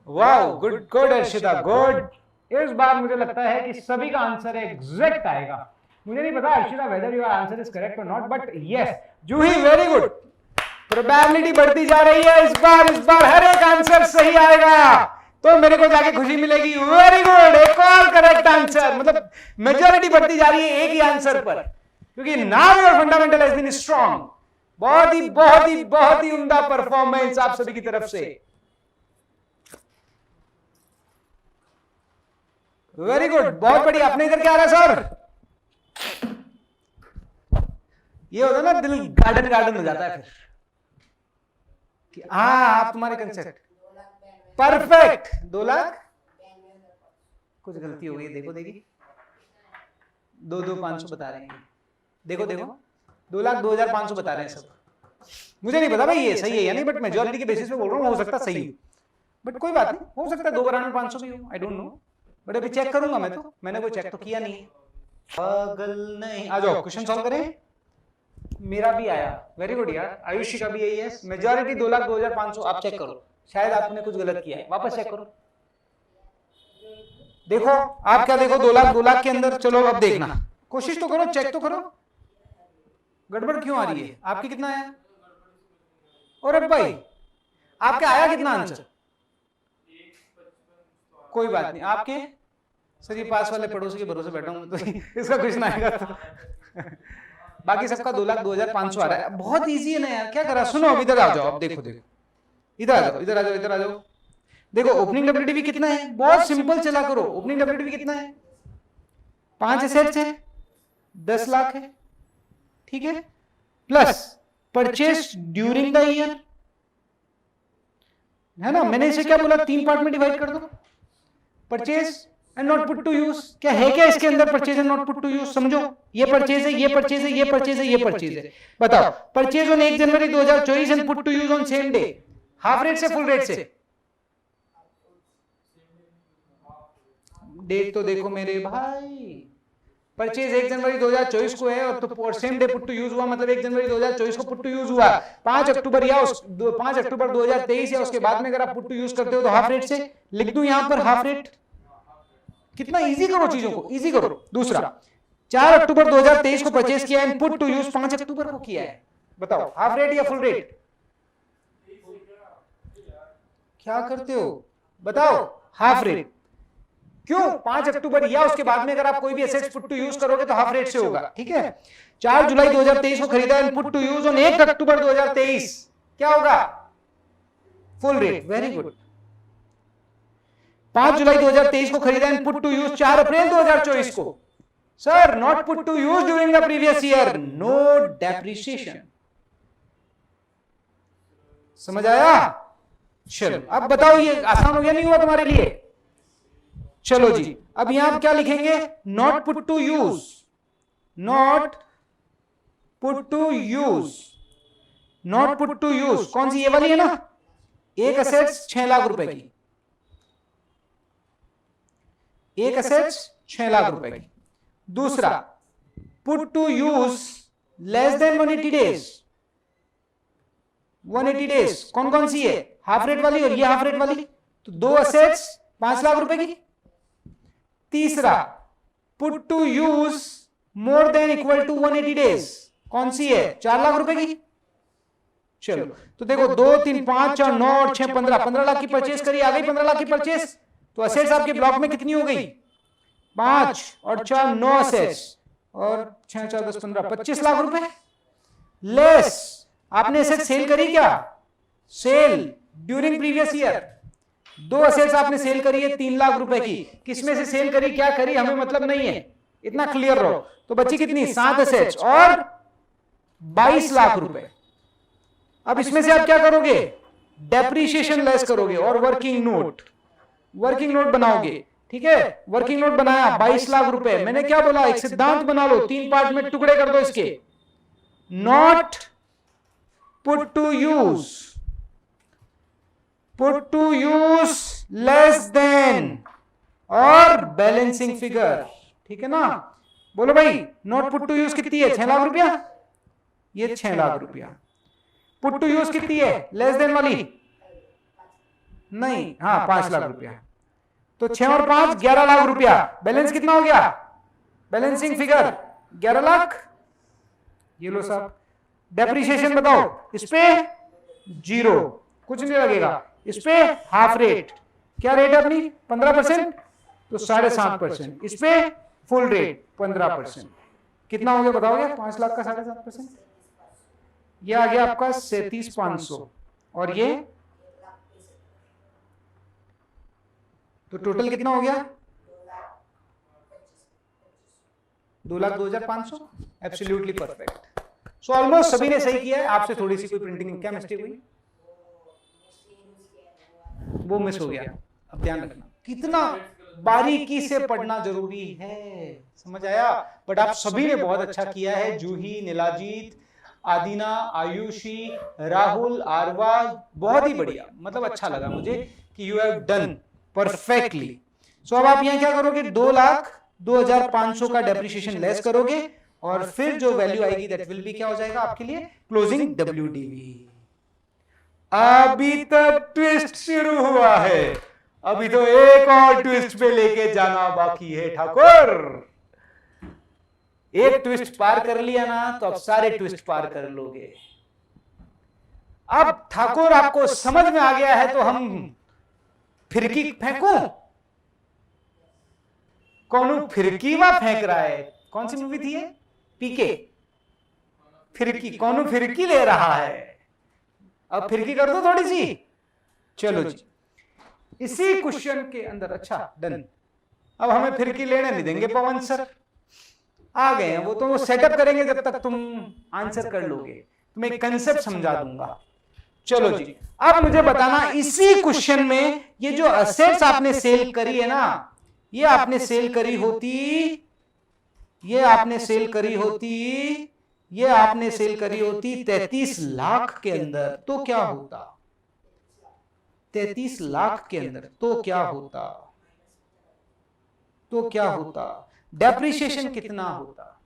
Wow, good good Arshita, good. इस बार मुझे लगता है कि सभी का आंसर एग्जैक्ट आएगा। मुझे नहीं पता Arshita whether your answer is correct or not, but yes Juhi very good. Probability बढ़ती जा रही है इस बार हर एक आंसर सही आएगा तो मेरे को जाके खुशी मिलेगी। वेरी गुड, एक और करेक्ट आंसर। मतलब मेजॉरिटी बढ़ती जा रही है एक ही आंसर पर, क्योंकि now your fundamental has been strong. बहुत ही बहुत ही बहुत ही उम्दा परफॉर्मेंस आप सभी की तरफ से। वेरी गुड, बहुत बढ़िया। अपने इधर क्या आ रहा है सर? ये होता है ना, दिल गार्डन गार्डन हो जाता है फिर कि हाँ, आप तुम्हारे कंसेप्ट परफेक्ट। 2 लाख कुछ गलती हो गई, देखो देखी 2,500 बता रहे हैं। देखो 2,02,500 बता रहे हैं सब। मुझे नहीं पता भाई ये सही है या नहीं, बट मेजॉरिटी के बेसिस पे बोल रहा हूँ, हो सकता सही हो, बट कोई बात नहीं, हो सकता है 2,92,500 भी हो, आई डोंट नो, बट अभी चेक करूंगा मैं। तो मैंने कोई चेक तो किया नहीं। पागल नहीं। आ जाओ क्वेश्चन सॉल्व करें। मेरा भी आया, वेरी गुड यार, आयुषी का भी यही है, मेजॉरिटी 2,02,500। आप चेक करो, शायद आपने कुछ गलत किया है, वापस चेक करो। देखो आप क्या देखो, 2 लाख के अंदर। चलो अब देखना, कोशिश तो करो, चेक तो करो, गड़बड़ क्यों आ रही है? आपके कितना आया? और अब भाई आपके आया कितना आंसर? कोई बात नहीं, आपके सर ये पास वाले पड़ोसी के भरोसे बैठा हूं तो इसका कुछ ना आएगा तो बाकी सबका 2,02,500 आ रहा है। बहुत इजी है ना यार, क्या करा? सुनो अब इधर आ जाओ, अब देखो देखो, इधर आ जाओ, इधर आ जाओ, इधर आ जाओ। देखो ओपनिंग डब्ल्यूडीवी कितना है? बहुत सिंपल चला करो। ओपनिंग डब्ल्यूडीवी कितना है? 5 एसेट्स है, 10 लाख है, ठीक है, plus purchase during the year, है ना? मैंने इसे क्या बोला? 3 पार्ट में डिवाइड कर दो, purchase and not put to use. क्या है क्या इसके अंदर? Purchase and not put to use. समझो, ये परचेज है, ये परचेज है, ये परचेज है, ये परचेज है। बताओ, परचेज ऑन 1 जनवरी 2024 and put to use on same day, half rate से फुल रेट से? डेट तो देखो मेरे भाई, परचेज 1 जनवरी 2024 को है और same day put to use हुआ, मतलब 1 जनवरी 2024 को पुट टू यूज हुआ। 5 अक्टूबर 2023 या उसके बाद में अगर आप पुट टू यूज करते हो तो हाफ रेट से लिख दूं यहां पर हाफ रेट। कितना इजी करो चीजों को, इजी करो। दूसरा, 4 अक्टूबर 2023 को परचेज किया है, पुट टू यूज 5 अक्टूबर को किया है। बताओ हाफ रेट या फुल रेट? क्या करते हो बताओ? Half rate. क्यों? 5 अक्टूबर या उसके बाद में अगर आप कोई भी एसेट्स पुट टू यूज करोगे तो हाफ रेट से होगा, ठीक है। 4 जुलाई 2023 को खरीदा है, पुट टू यूज ऑन 1 अक्टूबर 2023, क्या होगा? Full rate. Very good. 5 जुलाई 2023 को खरीदा है, पुट टू यूज 4 अप्रैल 2024 को। Sir not put to use during the previous year, no depreciation. समझ आया? चलो अब बताओ, ये आसान हो गया नहीं हुआ तुम्हारे लिए? चलो जी, अब यहां आप क्या लिखेंगे? Not put to use, not put to use, not put to use. कौन सी? ये वाली है ना, एक असेट्स 6 लाख रुपए की, एक असेट्स 6 लाख रुपए की। दूसरा, put to use less than 180 days, 180 days. कौन कौन सी है? हाफ रेट वाली और ये हाफ रेट वाली, तो 2 असेट्स 5 लाख रुपए की। तीसरा, put to use more than equal to 180 days, कौन सी है? 4 लाख रुपए की। चलो तो देखो 2 3 5 4 9 और 6 15 लाख की परचेस करी, आ गई 15 लाख की परचेस। तो असेट्स आपके ब्लॉक में कितनी हो गई? 5 और 4 9 असेट्स और 6 4 10 15 25 लाख रुपए लेस। आपने असेट सेल करी क्या? Sale during previous year 2 assets आपने सेल करी है 3 लाख रुपए की। किसमें से सेल करी, क्या करी, हमें मतलब नहीं है, इतना क्लियर रहो। तो बची कितनी? 7 असेट्स और 22 लाख रुपए। अब इसमें से आप क्या करोगे? डेप्रीशिएशन लेस करोगे और वर्किंग नोट, वर्किंग नोट बनाओगे, ठीक है। वर्किंग नोट बनाया 22 लाख रुपए। मैंने क्या बोला? एक सिद्धांत बना लो, 3 पार्ट में टुकड़े कर दो इसके। Not put to use, put to use less than और बैलेंसिंग फिगर, ठीक है ना। बोलो भाई, नॉट पुट टू यूज कितनी है? 6 लाख रुपया, ये 6 लाख रुपया। पुट टू यूज कितनी है? लेस देन वाली नहीं, हाँ 5 लाख रुपया। तो 6 और 5 11 लाख रुपया। बैलेंस कितना हो गया? Balancing figure 11 lakh. ये लो साहब, डेप्रिसिएशन बताओ। इस पे 0, कुछ नहीं लगेगा। इस पे हाफ रेट, क्या रेट है अपनी? 15%, तो 7.5%। इस पे फुल रेट 15%। कितना हो गया बताओगे? 5 लाख का 7.5%, ये आ गया आपका 37,500। और ये तो टोटल कितना हो गया? 2,02,500। Absolutely perfect. सो ऑलमोस्ट सभी ने सही किया है। आपसे थोड़ी सी कोई प्रिंटिंग क्या मिस्टेक हुई? वो मिस हो गया। अब ध्यान रखना, कितना बारीकी से पढ़ना जरूरी है, समझ आया? बट आप सभी ने बहुत अच्छा किया है। जूही, नीलाजीत, आदिना, आयुषी, राहुल, आरवा, बहुत ही बढ़िया। मतलब अच्छा लगा मुझे कि यू हैव डन परफेक्टली। सो अब आप यहां क्या करोगे? 2,02,500 का डेप्रिसिएशन लेस करोगे और फिर जो वैल्यू आएगी दैट विल बी क्या हो जाएगा आपके लिए क्लोजिंग WDV। अभी तो ट्विस्ट शुरू हुआ है, अभी तो एक और ट्विस्ट पे लेके जाना बाकी है ठाकुर। एक ट्विस्ट पार कर लिया ना तो अब सारे ट्विस्ट पार कर लोगे। अब ठाकुर आपको समझ में आ गया है तो हम फिरकी फेंकूं? कौन फिरकी वा फेंक रहा है? कौन सी मूवी थी ये? पीके। फिरकी, कौन फिरकी ले रहा है? अब फिरकी कर दो थोड़ी सी। चलो जी, इसी क्वेश्चन के अंदर, अच्छा डन। अब हमें फिरकी लेने नहीं देंगे पवन सर, आ गए हैं वो, तो वो सेटअप करेंगे जब तक तुम आंसर कर लोगे। तुम्हें कंसेप्ट समझा दूंगा। चलो जी, अब मुझे बताना इसी क्वेश्चन में ये जो असेट्स आपने सेल करी है ना, ये आपने सेल करी होती, ये आपने सेल करी होती, ये आपने सेल करी होती 33 लाख के अंदर, तो क्या होता? 33 लाख के अंदर तो क्या होता? तो क्या होता? डेप्रिसिएशन कितना होता?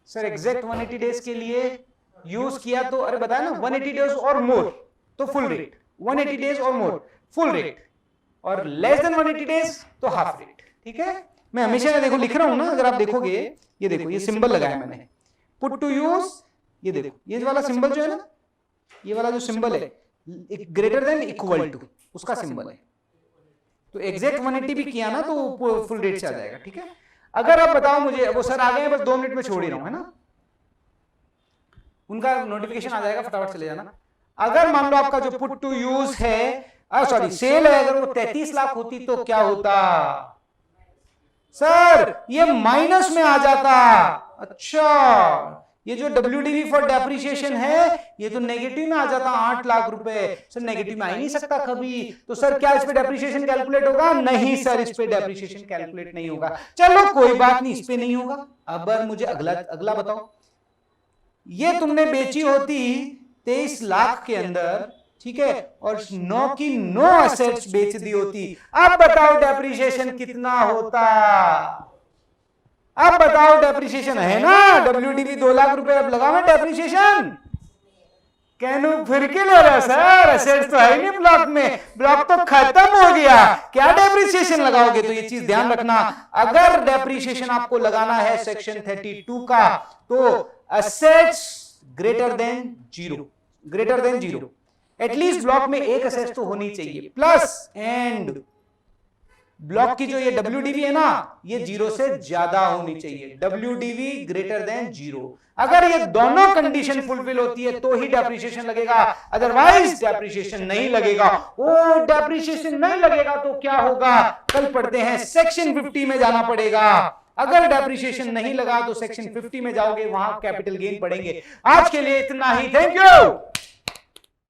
सर एग्जैक्ट 180 डेज के लिए यूज किया तो, अरे बताया ना 180 डेज और मोर तो फुल रेट, 180 डेज और मोर फुल रेट, और लेस देन 180 डेज तो हाफ रेट। ठीक है, मैं हमेशा देखो लिख रहा हूं ना, अगर आप देखोगे, ये देखो ये सिंबल लगाया मैंने, पुट टू यूज, ये देखो ये वाला सिंबल जो है ना, ये वाला जो सिंबल है ग्रेटर देन इक्वल टू, उसका सिंबल है। तो एग्जैक्ट 180 भी किया ना तो फुल रेट से आ जाएगा। ठीक है, अगर आप बताओ मुझे, वो सर आ गए हैं, बस 2 मिनट में छोड़ ही रहा हूं, है ना, उनका नोटिफिकेशन आ जाएगा, फटाफट चले जाना। अगर मान लो आपका जो पुट टू यूज है, सॉरी सेल है, अगर वो 33 लाख होती तो क्या होता? सर ये माइनस में आ जाता। अच्छा, ये जो WDV फॉर डेप्रिसिएशन है ये तो नेगेटिव में आ जाता, 8 लाख रुपए। सर नेगेटिव में आ ही नहीं सकता कभी, तो सर क्या इस पे डेप्रिसिएशन कैलकुलेट होगा? नहीं सर, इस पे डेप्रिसिएशन कैलकुलेट नहीं होगा। चलो कोई बात नहीं, इस पे नहीं होगा। अब मुझे अगला बताओ, ये तुमने बेची होती 23 लाख के अंदर, ठीक है, और 9 की 9 असेट्स बेच दी होती। अब बताओ डेप्रिसिएशन कितना होता? अब बताओ, डेप्रिसिएशन है ना, WDV 2 लाख रुपए, अब लगाओ डेप्रिसिएशन। कहनू फिर के ले रहा सर, असेट्स तो है नहीं ब्लॉक में, ब्लॉक तो खत्म हो गया, क्या डेप्रिसिएशन लगाओगे? तो ये चीज ध्यान रखना, अगर डेप्रिसिएशन आपको लगाना है सेक्शन 32 का, तो assets greater than zero, greater than zero, at least block में एक असेट्स तो होनी चाहिए, प्लस एंड ब्लॉक की जो ये WDV है ना, ये 0 से ज्यादा होनी चाहिए, WDV ग्रेटर देन 0। अगर ये दोनों कंडीशन फुलफिल होती है तो ही डेप्रिसिएशन लगेगा, अदरवाइज डेप्रिसिएशन नहीं लगेगा। वो डेप्रिसिएशन नहीं लगेगा तो क्या होगा? कल पढ़ते हैं, सेक्शन 50 में जाना पड़ेगा। अगर डेप्रिसिएशन नहीं लगा तो सेक्शन 50 में जाओगे, वहां कैपिटल गेन पढ़ेंगे। आज के लिए इतना ही, थैंक यू।